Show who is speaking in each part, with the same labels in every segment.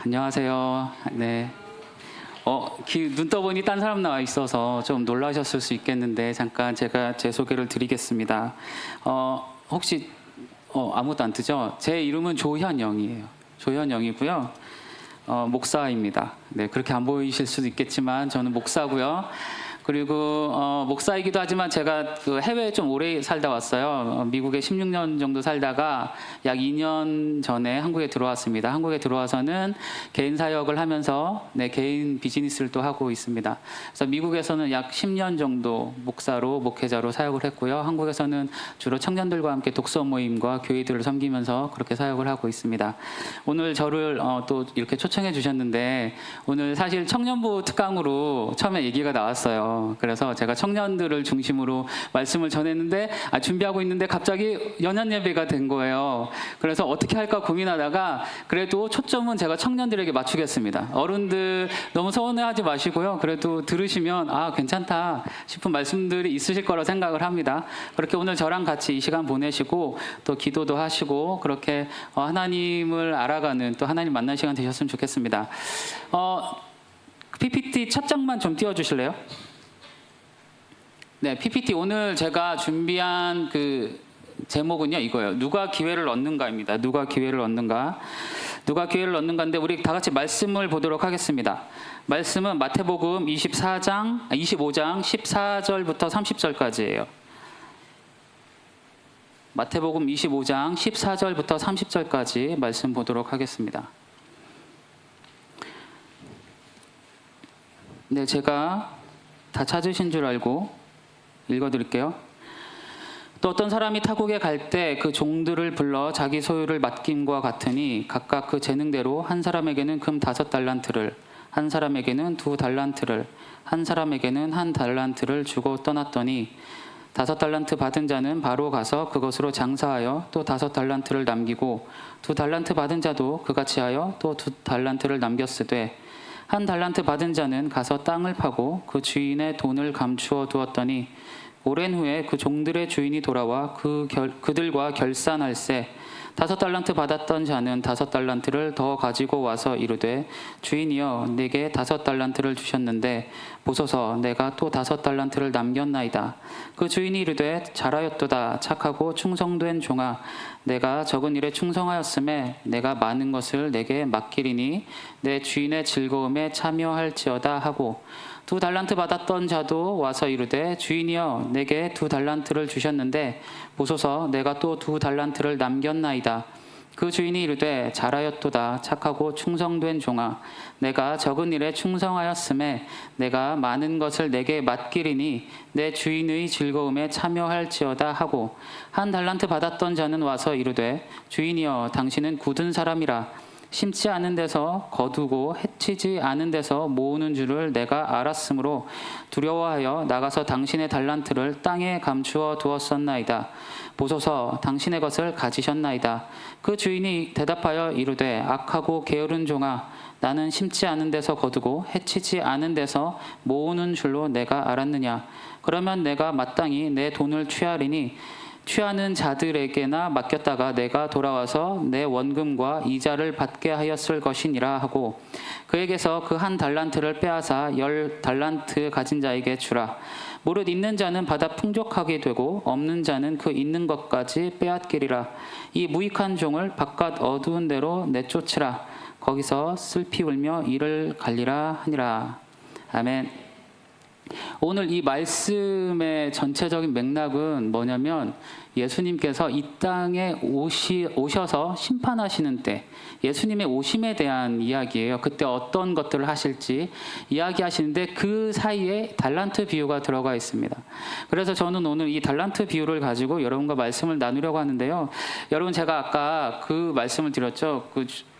Speaker 1: 안녕하세요. 네. 눈 떠보니 딴 사람 나와 있어서 좀 놀라셨을 수 있겠는데 잠깐 제가 제 소개를 드리겠습니다. 혹시 아무도 안 뜨죠? 제 이름은 조현영이에요. 조현영이고요. 목사입니다. 네, 그렇게 안 보이실 수도 있겠지만 저는 목사고요. 그리고 목사이기도 하지만 제가 그 해외에 좀 오래 살다 왔어요. 미국에 16년 정도 살다가 약 2년 전에 한국에 들어왔습니다. 한국에 들어와서는 개인 사역을 하면서 개인 비즈니스를 또 하고 있습니다. 그래서 미국에서는 약 10년 정도 목회자로 사역을 했고요. 한국에서는 주로 청년들과 함께 독서 모임과 교회들을 섬기면서 그렇게 사역을 하고 있습니다. 오늘 저를 또 이렇게 초청해 주셨는데 오늘 사실 청년부 특강으로 처음에 얘기가 나왔어요. 그래서 제가 청년들을 중심으로 말씀을 전했는데 준비하고 있는데 갑자기 연합 예배가 된 거예요. 그래서 어떻게 할까 고민하다가 그래도 초점은 제가 청년들에게 맞추겠습니다. 어른들 너무 서운해하지 마시고요. 그래도 들으시면 괜찮다 싶은 말씀들이 있으실 거라 생각을 합니다. 그렇게 오늘 저랑 같이 이 시간 보내시고 또 기도도 하시고 그렇게 하나님을 알아가는 또 하나님 만나는 시간 되셨으면 좋겠습니다. PPT 첫 장만 좀 띄워주실래요? 네, PPT 오늘 제가 준비한 그 제목은요 이거예요. 누가 기회를 얻는가입니다. 누가 기회를 얻는가? 누가 기회를 얻는가인데 우리 다 같이 말씀을 보도록 하겠습니다. 말씀은 마태복음 25장 14절부터 30절까지예요. 마태복음 25장 14절부터 30절까지 말씀 보도록 하겠습니다. 네, 제가 다 찾으신 줄 알고 읽어드릴게요. 또 어떤 사람이 타국에 갈 때 그 종들을 불러 자기 소유를 맡김과 같으니 각각 그 재능대로 한 사람에게는 금 5달란트를, 한 사람에게는 2달란트를, 한 사람에게는 1달란트를 주고 떠났더니 5달란트 받은 자는 바로 가서 그것으로 장사하여 또 5달란트를 남기고 2달란트 받은 자도 그같이 하여 또 2달란트를 남겼으되 1달란트 받은 자는 가서 땅을 파고 그 주인의 돈을 감추어 두었더니 오랜 후에 그 종들의 주인이 돌아와 그들과 결산할세 5달란트 받았던 자는 5달란트를 더 가지고 와서 이르되 주인이여 내게 5달란트를 주셨는데 보소서 내가 또 5달란트를 남겼나이다. 그 주인이 이르되 잘하였도다 착하고 충성된 종아 내가 적은 일에 충성하였음에 내가 많은 것을 내게 맡기리니 내 주인의 즐거움에 참여할지어다 하고 2달란트 받았던 자도 와서 이르되 주인이여 내게 2달란트를 주셨는데 보소서 내가 또 2달란트를 남겼나이다. 그 주인이 이르되 잘하였도다 착하고 충성된 종아 내가 적은 일에 충성하였음에 내가 많은 것을 내게 맡기리니 내 주인의 즐거움에 참여할지어다 하고 1달란트 받았던 자는 와서 이르되 주인이여 당신은 굳은 사람이라 심지 않은 데서 거두고 해치지 않은 데서 모으는 줄을 내가 알았으므로 두려워하여 나가서 당신의 달란트를 땅에 감추어 두었었나이다. 보소서 당신의 것을 가지셨나이다. 그 주인이 대답하여 이르되 악하고 게으른 종아 나는 심지 않은 데서 거두고 해치지 않은 데서 모으는 줄로 내가 알았느냐. 그러면 내가 마땅히 내 돈을 취하리니 취하는 자들에게나 맡겼다가 내가 돌아와서 내 원금과 이자를 받게 하였을 것이니라 하고 그에게서 그 1달란트를 빼앗아 10달란트 가진 자에게 주라. 무릇 있는 자는 받아 풍족하게 되고 없는 자는 그 있는 것까지 빼앗기리라. 이 무익한 종을 바깥 어두운 데로 내쫓으라. 거기서 슬피 울며 이를 갈리라 하니라. 아멘. 오늘 이 말씀의 전체적인 맥락은 뭐냐면 예수님께서 이 땅에 오셔서 심판하시는 때 예수님의 오심에 대한 이야기예요. 그때 어떤 것들을 하실지 이야기하시는데 그 사이에 달란트 비유가 들어가 있습니다. 그래서 저는 오늘 이 달란트 비유를 가지고 여러분과 말씀을 나누려고 하는데요. 여러분 제가 아까 그 말씀을 드렸죠.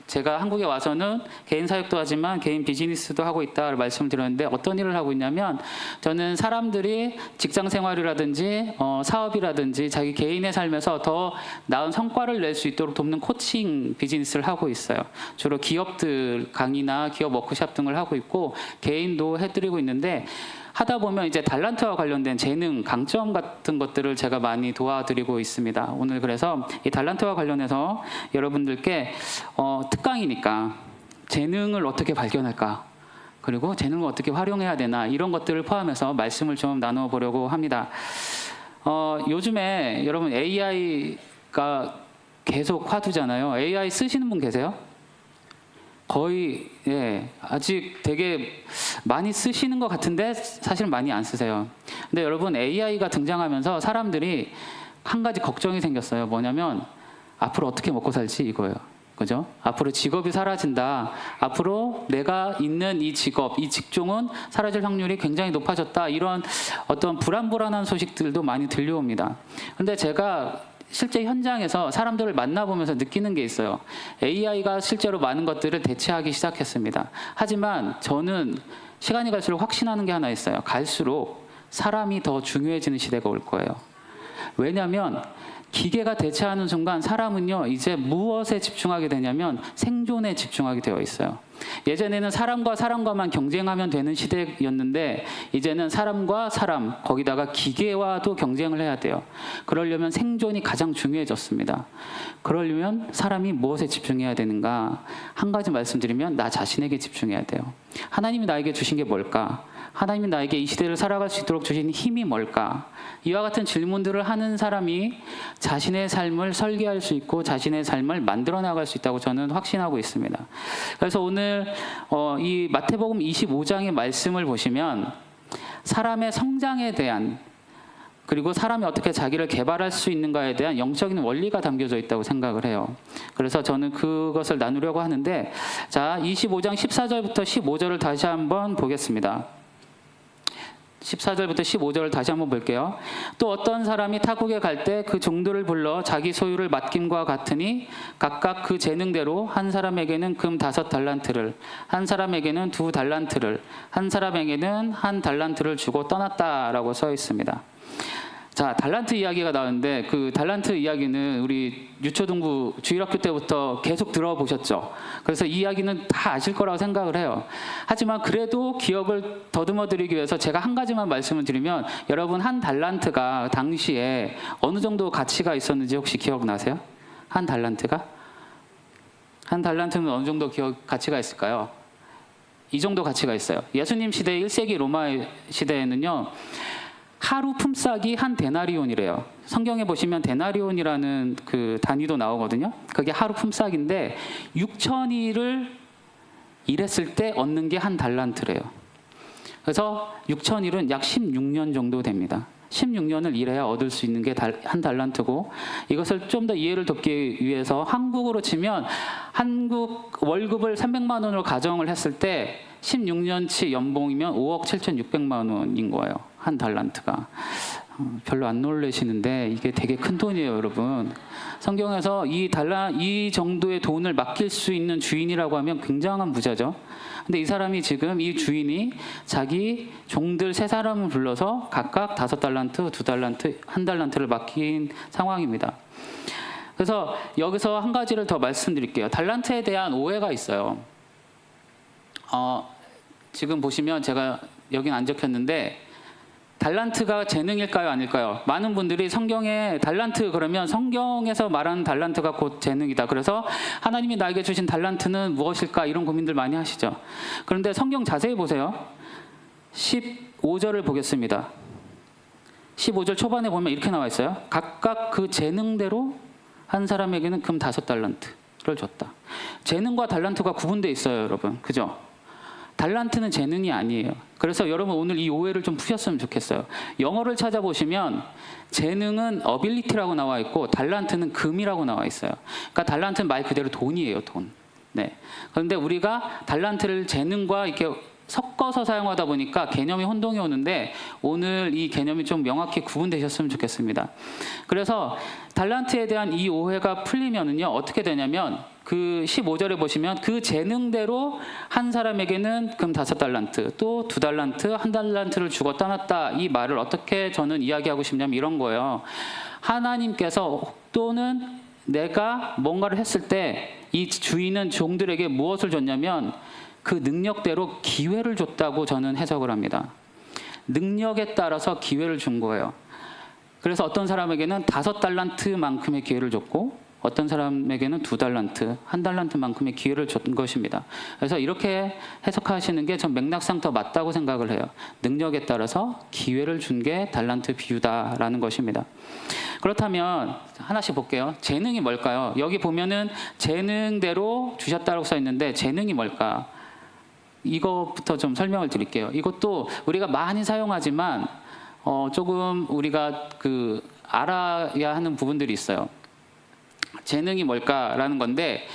Speaker 1: 제가 한국에 와서는 개인 사역도 하지만 개인 비즈니스도 하고 있다를 말씀을 드렸는데 어떤 일을 하고 있냐면 저는 사람들이 직장 생활이라든지 사업이라든지 자기 개인의 삶에서 더 나은 성과를 낼 수 있도록 돕는 코칭 비즈니스를 하고 있어요. 주로 기업들 강의나 기업 워크숍 등을 하고 있고 개인도 해드리고 있는데 하다 보면 이제 달란트와 관련된 재능, 강점 같은 것들을 제가 많이 도와드리고 있습니다. 오늘 그래서 이 달란트와 관련해서 여러분들께 특강이니까 재능을 어떻게 발견할까? 그리고 재능을 어떻게 활용해야 되나? 이런 것들을 포함해서 말씀을 좀 나눠보려고 합니다. 요즘에 여러분 AI가 계속 화두잖아요. AI 쓰시는 분 계세요? 거의 아직 되게 많이 쓰시는 것 같은데 사실 많이 안 쓰세요. 근데 여러분 AI가 등장하면서 사람들이 한 가지 걱정이 생겼어요. 뭐냐면 앞으로 어떻게 먹고 살지 이거예요. 그죠? 앞으로 직업이 사라진다. 앞으로 내가 있는 이 직업, 이 직종은 사라질 확률이 굉장히 높아졌다. 이런 어떤 불안한 소식들도 많이 들려옵니다. 근데 제가 실제 현장에서 사람들을 만나보면서 느끼는 게 있어요. AI가 실제로 많은 것들을 대체하기 시작했습니다. 하지만 저는 시간이 갈수록 확신하는 게 하나 있어요. 갈수록 사람이 더 중요해지는 시대가 올 거예요. 왜냐하면 기계가 대체하는 순간 사람은요 이제 무엇에 집중하게 되냐면 생존에 집중하게 되어 있어요. 예전에는 사람과 사람과만 경쟁하면 되는 시대였는데 이제는 사람과 사람 거기다가 기계와도 경쟁을 해야 돼요. 그러려면 생존이 가장 중요해졌습니다. 그러려면 사람이 무엇에 집중해야 되는가? 한 가지 말씀드리면 나 자신에게 집중해야 돼요. 하나님이 나에게 주신 게 뭘까? 하나님이 나에게 이 시대를 살아갈 수 있도록 주신 힘이 뭘까? 이와 같은 질문들을 하는 사람이 자신의 삶을 설계할 수 있고 자신의 삶을 만들어 나갈 수 있다고 저는 확신하고 있습니다. 그래서 오늘 이 마태복음 25장의 말씀을 보시면 사람의 성장에 대한 그리고 사람이 어떻게 자기를 개발할 수 있는가에 대한 영적인 원리가 담겨져 있다고 생각을 해요. 그래서 저는 그것을 나누려고 하는데 자 25장 14절부터 15절을 다시 한번 보겠습니다. 14절부터 15절을 다시 한번 볼게요. 또 어떤 사람이 타국에 갈 때 그 종들을 불러 자기 소유를 맡김과 같으니 각각 그 재능대로 한 사람에게는 금 5달란트를 한 사람에게는 2달란트를 한 사람에게는 1달란트를 주고 떠났다라고 써 있습니다. 자, 달란트 이야기가 나오는데 그 달란트 이야기는 우리 유초등부 주일학교 때부터 계속 들어보셨죠. 그래서 이 이야기는 다 아실 거라고 생각을 해요. 하지만 그래도 기억을 더듬어 드리기 위해서 제가 한 가지만 말씀을 드리면 여러분 1달란트가 당시에 어느 정도 가치가 있었는지 혹시 기억나세요? 1달란트가? 1달란트는 어느 정도 가치가 있을까요? 이 정도 가치가 있어요. 예수님 시대 1세기 로마 시대에는요. 하루 품삯이 1데나리온이래요. 성경에 보시면 데나리온이라는 그 단위도 나오거든요. 그게 하루 품삯인데 6,000일을 일했을 때 얻는 게 1달란트래요. 그래서 6,000일은 약 16년 정도 됩니다. 16년을 일해야 얻을 수 있는 게 1달란트고 이것을 좀 더 이해를 돕기 위해서 한국으로 치면 한국 월급을 300만 원으로 가정을 했을 때 16년치 연봉이면 5억 7,600만 원인 거예요. 1달란트가. 별로 안 놀라시는데 이게 되게 큰 돈이에요, 여러분. 성경에서 이 정도의 돈을 맡길 수 있는 주인이라고 하면 굉장한 부자죠. 근데 이 사람이 지금 이 주인이 자기 종들 3사람을 불러서 각각 5달란트, 2달란트, 1달란트를 맡긴 상황입니다. 그래서 여기서 한 가지를 더 말씀드릴게요. 달란트에 대한 오해가 있어요. 지금 보시면 제가 여긴 안 적혔는데 달란트가 재능일까요, 아닐까요? 많은 분들이 성경에 달란트 그러면 성경에서 말하는 달란트가 곧 재능이다. 그래서 하나님이 나에게 주신 달란트는 무엇일까? 이런 고민들 많이 하시죠. 그런데 성경 자세히 보세요. 15절을 보겠습니다. 15절 초반에 보면 이렇게 나와 있어요. 각각 그 재능대로 한 사람에게는 금 5달란트를 줬다. 재능과 달란트가 구분되어 있어요, 여러분. 그죠? 달란트는 재능이 아니에요. 그래서 여러분 오늘 이 오해를 좀 푸셨으면 좋겠어요. 영어를 찾아보시면 재능은 ability라고 나와 있고 달란트는 금이라고 나와 있어요. 그러니까 달란트는 말 그대로 돈이에요, 돈. 네. 그런데 우리가 달란트를 재능과 이렇게 섞어서 사용하다 보니까 개념이 혼동이 오는데 오늘 이 개념이 좀 명확히 구분되셨으면 좋겠습니다. 그래서 달란트에 대한 이 오해가 풀리면은요 어떻게 되냐면 그 15절에 보시면 그 재능대로 한 사람에게는 금 5달란트 또 2달란트 1달란트를 주고 떠났다. 이 말을 어떻게 저는 이야기하고 싶냐면 이런 거예요. 하나님께서 또는 내가 뭔가를 했을 때 이 주인은 종들에게 무엇을 줬냐면 그 능력대로 기회를 줬다고 저는 해석을 합니다. 능력에 따라서 기회를 준 거예요. 그래서 어떤 사람에게는 5달란트만큼의 기회를 줬고 어떤 사람에게는 2달란트, 1달란트만큼의 기회를 준 것입니다. 그래서 이렇게 해석하시는 게 전 맥락상 더 맞다고 생각을 해요. 능력에 따라서 기회를 준 게 달란트 비유다라는 것입니다. 그렇다면 하나씩 볼게요. 재능이 뭘까요? 여기 보면은 재능대로 주셨다고 써 있는데 재능이 뭘까? 이것부터 좀 설명을 드릴게요. 이것도 우리가 많이 사용하지만 조금 우리가 알아야 하는 부분들이 있어요. 재능이 뭘까라는 건데,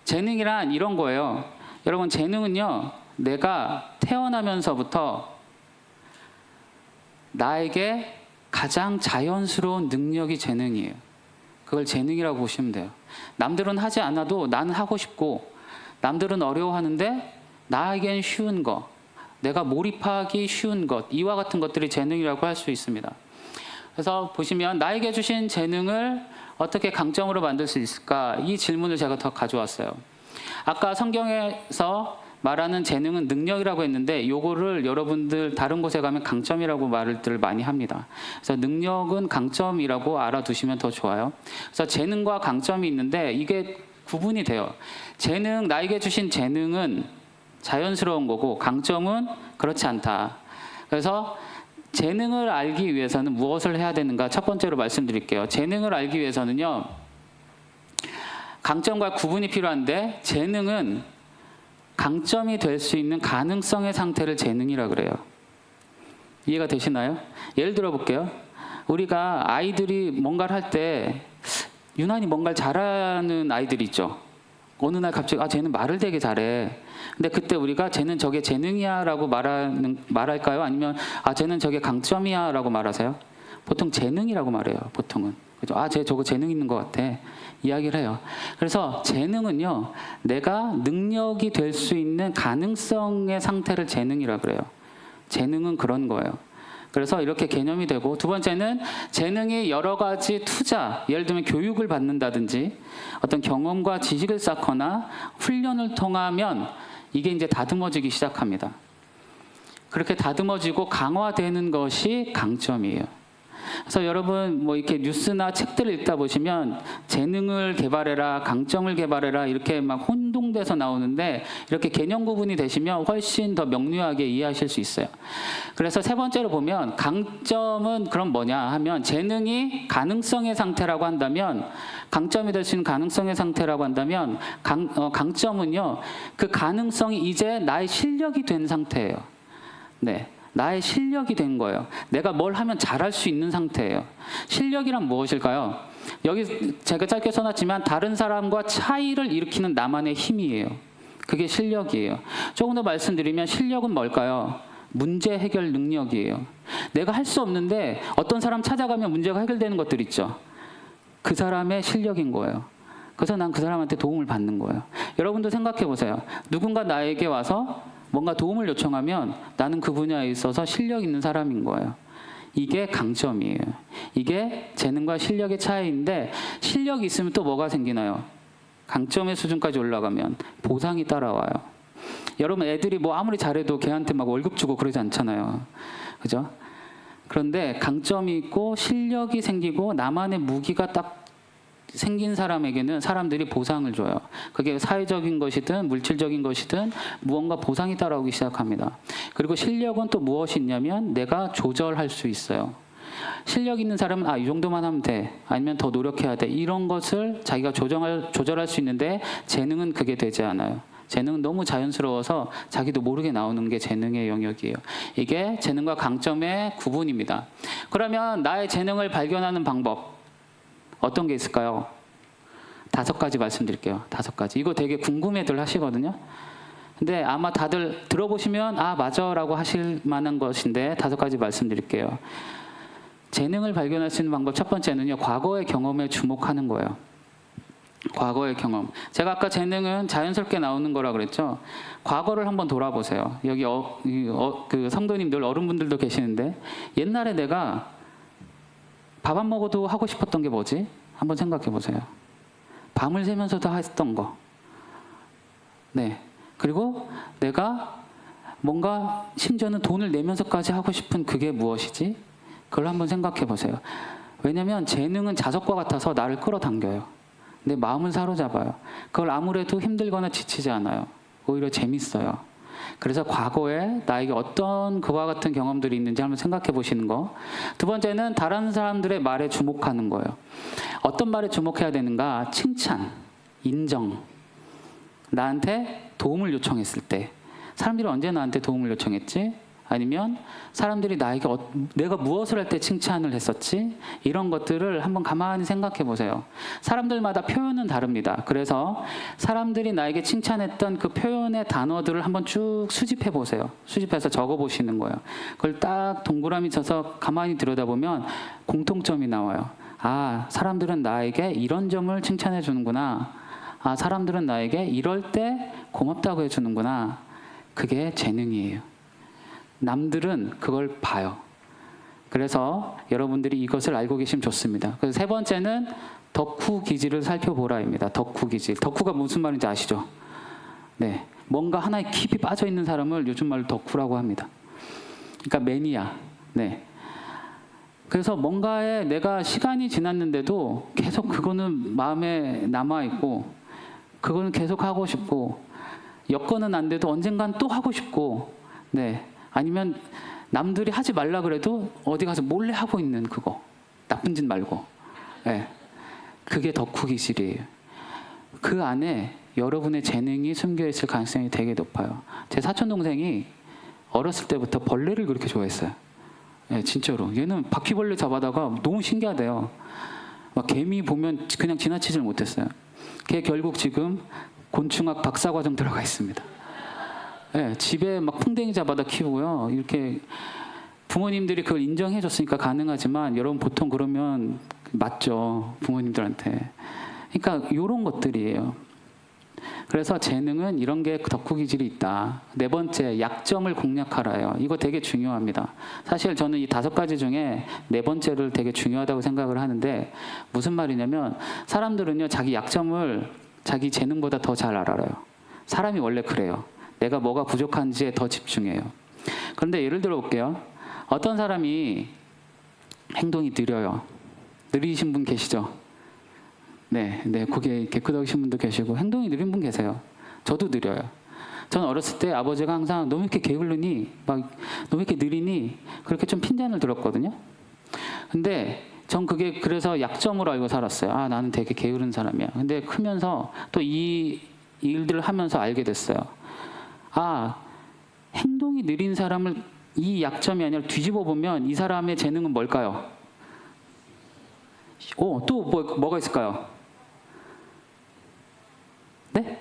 Speaker 1: 재능이란 이런 거예요. 여러분, 재능은요, 내가 태어나면서부터 나에게 가장 자연스러운 능력이 재능이에요. 그걸 재능이라고 보시면 돼요. 남들은 하지 않아도 나는 하고 싶고, 남들은 어려워하는데 나에겐 쉬운 것, 내가 몰입하기 쉬운 것, 이와 같은 것들이 재능이라고 할 수 있습니다. 그래서 보시면 나에게 주신 재능을 어떻게 강점으로 만들 수 있을까? 이 질문을 제가 더 가져왔어요. 아까 성경에서 말하는 재능은 능력이라고 했는데, 요거를 여러분들 다른 곳에 가면 강점이라고 말을 많이 합니다. 그래서 능력은 강점이라고 알아두시면 더 좋아요. 그래서 재능과 강점이 있는데 이게 구분이 돼요. 재능, 나에게 주신 재능은 자연스러운 거고 강점은 그렇지 않다. 그래서 재능을 알기 위해서는 무엇을 해야 되는가? 첫 번째로 말씀드릴게요. 재능을 알기 위해서는요, 강점과 구분이 필요한데, 재능은 강점이 될 수 있는 가능성의 상태를 재능이라 그래요. 이해가 되시나요? 예를 들어 볼게요. 우리가 아이들이 뭔가를 할 때 유난히 뭔가를 잘하는 아이들이 있죠. 어느 날 갑자기 쟤는 말을 되게 잘해. 근데 그때 우리가 쟤는 저게 재능이야라고 말할까요? 아니면 쟤는 저게 강점이야라고 말하세요? 보통 재능이라고 말해요. 보통은. 그죠? 쟤 저거 재능 있는 것 같아. 이야기를 해요. 그래서 재능은요, 내가 능력이 될 수 있는 가능성의 상태를 재능이라 그래요. 재능은 그런 거예요. 그래서 이렇게 개념이 되고, 두 번째는 재능이 여러 가지 투자, 예를 들면 교육을 받는다든지 어떤 경험과 지식을 쌓거나 훈련을 통하면 이게 이제 다듬어지기 시작합니다. 그렇게 다듬어지고 강화되는 것이 강점이에요. 그래서 여러분 이렇게 뉴스나 책들을 읽다 보시면 재능을 개발해라, 강점을 개발해라 이렇게 막 혼동돼서 나오는데, 이렇게 개념 구분이 되시면 훨씬 더 명료하게 이해하실 수 있어요. 그래서 세 번째로 보면 강점은 그럼 뭐냐 하면, 재능이 가능성의 상태라고 한다면, 강점이 될 수 있는 가능성의 상태라고 한다면, 강점은요, 그 가능성이 이제 나의 실력이 된 상태예요. 네. 나의 실력이 된 거예요. 내가 뭘 하면 잘할 수 있는 상태예요. 실력이란 무엇일까요? 여기 제가 짧게 써놨지만 다른 사람과 차이를 일으키는 나만의 힘이에요. 그게 실력이에요. 조금 더 말씀드리면 실력은 뭘까요? 문제 해결 능력이에요. 내가 할 수 없는데 어떤 사람 찾아가면 문제가 해결되는 것들 있죠. 그 사람의 실력인 거예요. 그래서 난 그 사람한테 도움을 받는 거예요. 여러분도 생각해 보세요. 누군가 나에게 와서 뭔가 도움을 요청하면 나는 그 분야에 있어서 실력 있는 사람인 거예요. 이게 강점이에요. 이게 재능과 실력의 차이인데, 실력이 있으면 또 뭐가 생기나요? 강점의 수준까지 올라가면 보상이 따라와요. 여러분, 애들이 아무리 잘해도 걔한테 막 월급 주고 그러지 않잖아요. 그죠? 그런데 강점이 있고 실력이 생기고 나만의 무기가 딱 생긴 사람에게는 사람들이 보상을 줘요. 그게 사회적인 것이든 물질적인 것이든 무언가 보상이 따라오기 시작합니다. 그리고 실력은 또 무엇이 있냐면 내가 조절할 수 있어요. 실력 있는 사람은 이 정도만 하면 돼, 아니면 더 노력해야 돼, 이런 것을 자기가 조절할 수 있는데, 재능은 그게 되지 않아요. 재능은 너무 자연스러워서 자기도 모르게 나오는 게 재능의 영역이에요. 이게 재능과 강점의 구분입니다. 그러면 나의 재능을 발견하는 방법 어떤 게 있을까요? 5가지 말씀드릴게요. 5가지. 이거 되게 궁금해들 하시거든요. 근데 아마 다들 들어보시면 맞아 라고 하실 만한 것인데, 5가지 말씀드릴게요. 재능을 발견할 수 있는 방법 첫 번째는요, 과거의 경험에 주목하는 거예요. 과거의 경험. 제가 아까 재능은 자연스럽게 나오는 거라 그랬죠. 과거를 한번 돌아보세요. 여기 그 성도님들, 어른분들도 계시는데, 옛날에 내가 밥 안 먹어도 하고 싶었던 게 뭐지? 한번 생각해 보세요. 밤을 새면서도 했던 거. 네. 그리고 내가 뭔가 심지어는 돈을 내면서까지 하고 싶은 그게 무엇이지? 그걸 한번 생각해 보세요. 왜냐면 재능은 자석과 같아서 나를 끌어당겨요. 내 마음을 사로잡아요. 그걸 아무래도 힘들거나 지치지 않아요. 오히려 재밌어요. 그래서 과거에 나에게 어떤 그와 같은 경험들이 있는지 한번 생각해 보시는 거. 두 번째는 다른 사람들의 말에 주목하는 거예요. 어떤 말에 주목해야 되는가? 칭찬, 인정. 나한테 도움을 요청했을 때. 사람들이 언제 나한테 도움을 요청했지? 아니면 사람들이 나에게 내가 무엇을 할 때 칭찬을 했었지? 이런 것들을 한번 가만히 생각해 보세요. 사람들마다 표현은 다릅니다. 그래서 사람들이 나에게 칭찬했던 그 표현의 단어들을 한번 쭉 수집해 보세요. 수집해서 적어 보시는 거예요. 그걸 딱 동그라미 쳐서 가만히 들여다보면 공통점이 나와요. 아, 사람들은 나에게 이런 점을 칭찬해 주는구나. 아, 사람들은 나에게 이럴 때 고맙다고 해주는구나. 그게 재능이에요. 남들은 그걸 봐요. 그래서 여러분들이 이것을 알고 계시면 좋습니다. 그래서 세 번째는 덕후 기질을 살펴보라입니다. 덕후 기질. 덕후가 무슨 말인지 아시죠? 네, 뭔가 하나에 깊이 빠져 있는 사람을 요즘 말로 덕후라고 합니다. 그러니까 매니아. 네. 그래서 뭔가에 내가 시간이 지났는데도 계속 그거는 마음에 남아 있고, 그거는 계속 하고 싶고, 여건은 안 돼도 언젠간 또 하고 싶고, 네. 아니면 남들이 하지 말라 그래도 어디 가서 몰래 하고 있는 그거. 나쁜 짓 말고. 네. 그게 덕후 기질이에요. 그 안에 여러분의 재능이 숨겨 있을 가능성이 되게 높아요. 제 사촌 동생이 어렸을 때부터 벌레를 그렇게 좋아했어요. 네, 진짜로. 얘는 바퀴벌레 잡아다가 너무 신기하대요. 막 개미 보면 그냥 지나치질 못했어요. 걔 결국 지금 곤충학 박사과정 들어가 있습니다. 네, 집에 막 풍뎅이 잡아다 키우고요. 이렇게 부모님들이 그걸 인정해 줬으니까 가능하지만 여러분 보통 그러면 맞죠. 부모님들한테. 그러니까 이런 것들이에요. 그래서 재능은 이런 게 덕후 기질이 있다. 네 번째, 약점을 공략하라요. 이거 되게 중요합니다. 사실 저는 이 5가지 중에 네 번째를 되게 중요하다고 생각을 하는데, 무슨 말이냐면 사람들은요, 자기 약점을 자기 재능보다 더 잘 알아요. 사람이 원래 그래요. 내가 뭐가 부족한지에 더 집중해요. 그런데 예를 들어 볼게요. 어떤 사람이 행동이 느려요. 느리신 분 계시죠? 네, 고개 깨끗하신 분도 계시고 행동이 느린 분 계세요. 저도 느려요. 저는 어렸을 때 아버지가 항상 너무 이렇게 게을르니, 막 너무 이렇게 느리니 그렇게 좀 핀잔을 들었거든요. 근데 전 그게 그래서 약점으로 알고 살았어요. 아, 나는 되게 게으른 사람이야. 근데 크면서 또 이 일들을 하면서 알게 됐어요. 아, 행동이 느린 사람을 이 약점이 아니라 뒤집어 보면 이 사람의 재능은 뭘까요? 또 뭐가 있을까요? 네?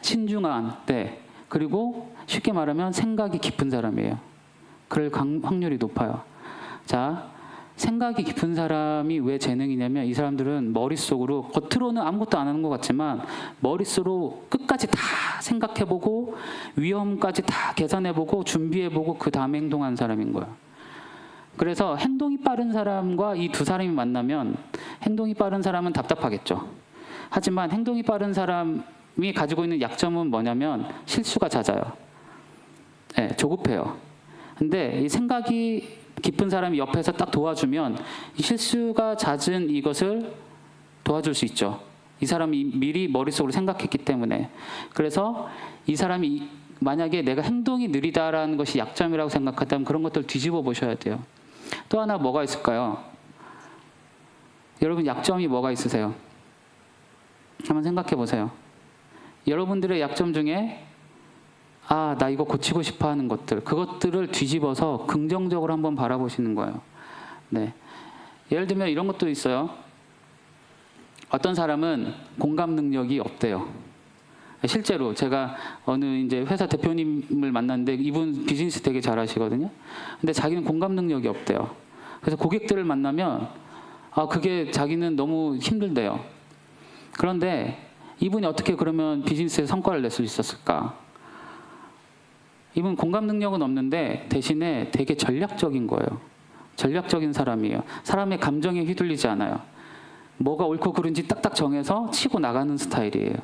Speaker 1: 신중한. 네. 그리고 쉽게 말하면 생각이 깊은 사람이에요. 그럴 확률이 높아요. 자, 생각이 깊은 사람이 왜 재능이냐면 이 사람들은 머릿속으로, 겉으로는 아무것도 안 하는 것 같지만 머릿속으로 끝까지 다 생각해보고 위험까지 다 계산해보고 준비해보고 그 다음에 행동한 사람인 거예요. 그래서 행동이 빠른 사람과 이 두 사람이 만나면 행동이 빠른 사람은 답답하겠죠. 하지만 행동이 빠른 사람이 가지고 있는 약점은 뭐냐면 실수가 잦아요. 네, 조급해요. 근데 이 생각이 깊은 사람이 옆에서 딱 도와주면 이 실수가 잦은 이것을 도와줄 수 있죠. 이 사람이 미리 머릿속으로 생각했기 때문에. 그래서 이 사람이 만약에 내가 행동이 느리다라는 것이 약점이라고 생각한다면 그런 것들 뒤집어 보셔야 돼요. 또 하나 뭐가 있을까요? 여러분 약점이 뭐가 있으세요? 한번 생각해 보세요. 여러분들의 약점 중에 아, 나 이거 고치고 싶어 하는 것들, 그것들을 뒤집어서 긍정적으로 한번 바라보시는 거예요. 네. 예를 들면 이런 것도 있어요. 어떤 사람은 공감 능력이 없대요. 실제로 제가 어느 이제 회사 대표님을 만났는데 이분 비즈니스 되게 잘하시거든요. 근데 자기는 공감 능력이 없대요. 그래서 고객들을 만나면 그게 자기는 너무 힘들대요. 그런데 이분이 어떻게 그러면 비즈니스에 성과를 낼 수 있었을까? 이분 공감 능력은 없는데 대신에 되게 전략적인 거예요. 전략적인 사람이에요. 사람의 감정에 휘둘리지 않아요. 뭐가 옳고 그른지 딱딱 정해서 치고 나가는 스타일이에요.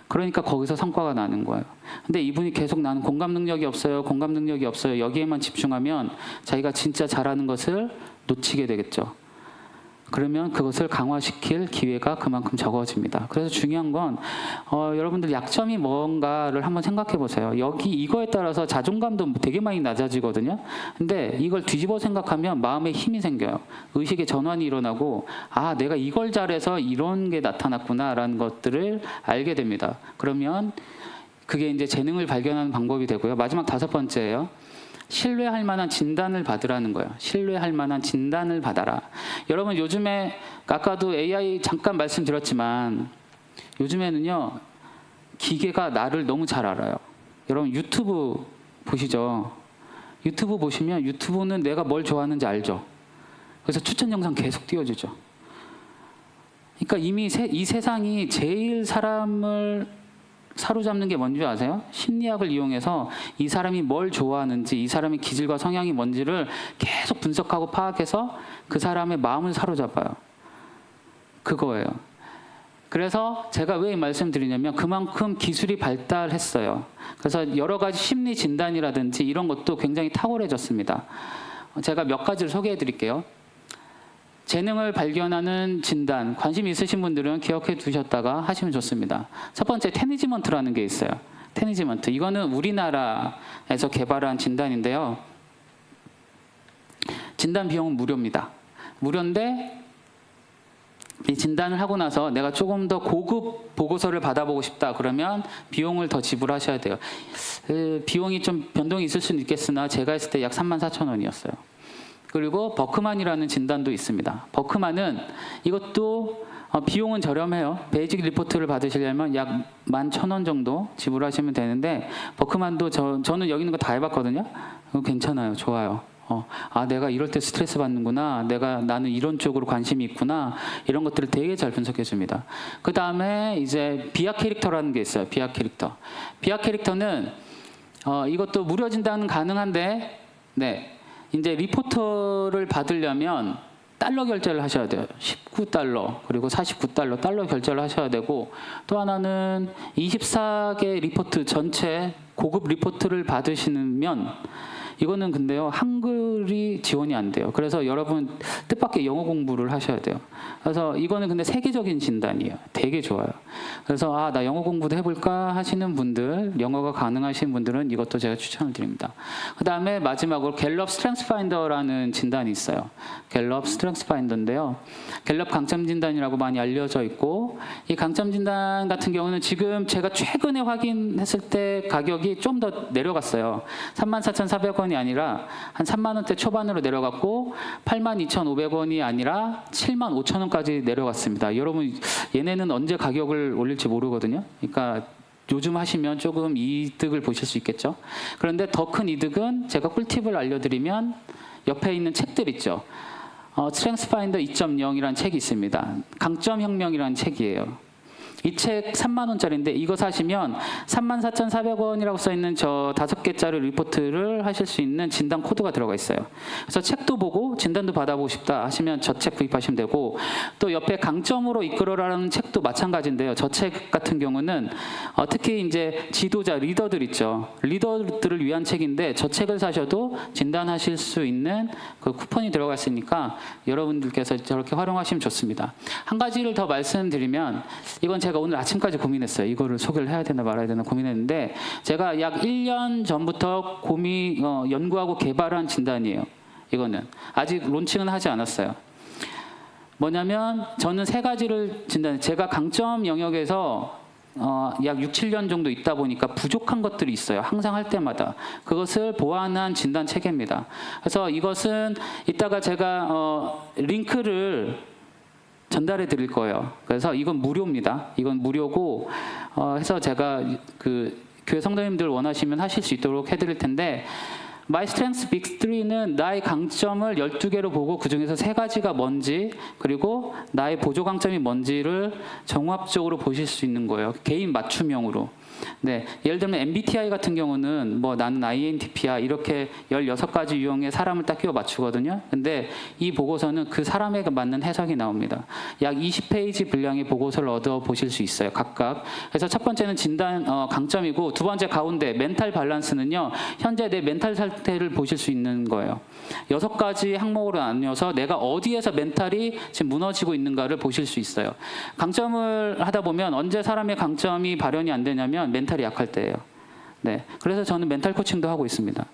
Speaker 1: 그러니까 거기서 성과가 나는 거예요. 근데 이분이 계속 나는 공감 능력이 없어요. 공감 능력이 없어요. 여기에만 집중하면 자기가 진짜 잘하는 것을 놓치게 되겠죠. 그러면 그것을 강화시킬 기회가 그만큼 적어집니다. 그래서 중요한 건 여러분들 약점이 뭔가를 한번 생각해 보세요. 여기 이거에 따라서 자존감도 되게 많이 낮아지거든요. 근데 이걸 뒤집어 생각하면 마음에 힘이 생겨요. 의식의 전환이 일어나고 아, 내가 이걸 잘해서 이런 게 나타났구나라는 것들을 알게 됩니다. 그러면 그게 이제 재능을 발견하는 방법이 되고요. 마지막 5번째예요. 신뢰할 만한 진단을 받으라는 거예요. 신뢰할 만한 진단을 받아라. 여러분 요즘에 아까도 AI 잠깐 말씀드렸지만 요즘에는요 기계가 나를 너무 잘 알아요. 여러분 유튜브 보시죠. 유튜브 보시면 유튜브는 내가 뭘 좋아하는지 알죠. 그래서 추천 영상 계속 띄워주죠. 그러니까 이미 이 세상이 제일 사람을 사로잡는 게 뭔지 아세요? 심리학을 이용해서 이 사람이 뭘 좋아하는지, 이 사람의 기질과 성향이 뭔지를 계속 분석하고 파악해서 그 사람의 마음을 사로잡아요. 그거예요. 그래서 제가 왜 이 말씀드리냐면 그만큼 기술이 발달했어요. 그래서 여러 가지 심리 진단이라든지 이런 것도 굉장히 탁월해졌습니다. 제가 몇 가지를 소개해 드릴게요. 재능을 발견하는 진단, 관심 있으신 분들은 기억해 두셨다가 하시면 좋습니다. 첫 번째 테니지먼트라는 게 있어요. 테니지먼트. 이거는 우리나라에서 개발한 진단인데요. 진단 비용은 무료입니다. 무료인데 이 진단을 하고 나서 내가 조금 더 고급 보고서를 받아보고 싶다 그러면 비용을 더 지불하셔야 돼요. 비용이 좀 변동이 있을 수는 있겠으나 제가 했을 때 약 34,000원이었어요. 그리고 버크만이라는 진단도 있습니다. 버크만은 이것도 비용은 저렴해요. 베이직 리포트를 받으시려면 약 11,000원 정도 지불하시면 되는데 버크만도 저는 여기 있는 거 다 해봤거든요. 괜찮아요. 좋아요. 아, 내가 이럴 때 스트레스 받는구나. 나는 이런 쪽으로 관심이 있구나. 이런 것들을 되게 잘 분석해 줍니다. 그 다음에 이제 비하 캐릭터라는 게 있어요. 비하 캐릭터. 비하 캐릭터는 이것도 무료 진단은 가능한데, 네. 이제 리포터를 받으려면 달러 결제를 하셔야 돼요. 19달러 그리고 49달러 달러 결제를 하셔야 되고 또 하나는 24개 리포트 전체 고급 리포트를 받으시면 이거는 근데요 한글이 지원이 안 돼요. 그래서 여러분 뜻밖의 영어 공부를 하셔야 돼요. 그래서 이거는 근데 세계적인 진단이에요. 되게 좋아요. 그래서 아, 나 영어 공부도 해볼까 하시는 분들, 영어가 가능하신 분들은 이것도 제가 추천을 드립니다. 그 다음에 마지막으로 갤럽 스트렝스 파인더라는 진단이 있어요. 갤럽 스트렝스 파인더인데요. 갤럽 강점 진단이라고 많이 알려져 있고 이 강점 진단 같은 경우는 지금 제가 최근에 확인했을 때 가격이 좀 더 내려갔어요. 34,400원이 아니라 한 3만 원대 초반으로 내려갔고 82,500원이 아니라 75,000원까지 내려갔습니다. 여러분 얘네는 언제 가격을 올릴지 모르거든요. 그러니까 요즘 하시면 조금 이득을 보실 수 있겠죠. 그런데 더 큰 이득은 제가 꿀팁을 알려드리면 옆에 있는 책들 있죠. 스트렝스 파인더 2.0이라는 책이 있습니다. 강점 혁명이라는 책이에요. 이 책 3만 원짜리인데 이거 사시면 34,400원이라고 써있는 저 5개짜리 리포트를 하실 수 있는 진단 코드가 들어가 있어요. 그래서 책도 보고 진단도 받아보고 싶다 하시면 저 책 구입하시면 되고 또 옆에 강점으로 이끌어라는 책도 마찬가지인데요. 저 책 같은 경우는 특히 이제 지도자, 리더들 있죠. 리더들을 위한 책인데 저 책을 사셔도 진단하실 수 있는 그 쿠폰이 들어가 있으니까 여러분들께서 저렇게 활용하시면 좋습니다. 한 가지를 더 말씀드리면 이건 제가 오늘 아침까지 고민했어요. 이거를 소개를 해야 되나 말아야 되나 고민했는데 제가 약 1년 전부터 연구하고 개발한 진단이에요. 이거는 아직 론칭은 하지 않았어요. 뭐냐면 저는 3가지를 제가 강점 영역에서 약 6, 7년 정도 있다 보니까 부족한 것들이 있어요. 항상 할 때마다. 그것을 보완한 진단 체계입니다. 그래서 이것은 이따가 제가 링크를 전달해 드릴 거예요. 그래서 이건 무료입니다. 이건 무료고 해서 제가 그 교회 성도님들 원하시면 하실 수 있도록 해드릴 텐데 My Strengths Big 3는 나의 강점을 12개로 보고 그중에서 3가지가 뭔지 그리고 나의 보조 강점이 뭔지를 종합적으로 보실 수 있는 거예요. 개인 맞춤형으로. 네, 예를 들면 MBTI 같은 경우는 뭐 나는 INTP야 이렇게 16가지 유형의 사람을 딱 끼워 맞추거든요. 근데 이 보고서는 그 사람에 맞는 해석이 나옵니다. 약 20페이지 분량의 보고서를 얻어 보실 수 있어요, 각각. 그래서 첫 번째는 진단 강점이고, 두 번째 가운데 멘탈 밸런스는요, 현재 내 멘탈 상태를 보실 수 있는 거예요. 6가지 항목으로 나뉘어서 내가 어디에서 멘탈이 지금 무너지고 있는가를 보실 수 있어요. 강점을 하다 보면 언제 사람의 강점이 발현이 안 되냐면 멘탈이 약할 때예요. 네, 그래서 저는 멘탈 코칭도 하고 있습니다.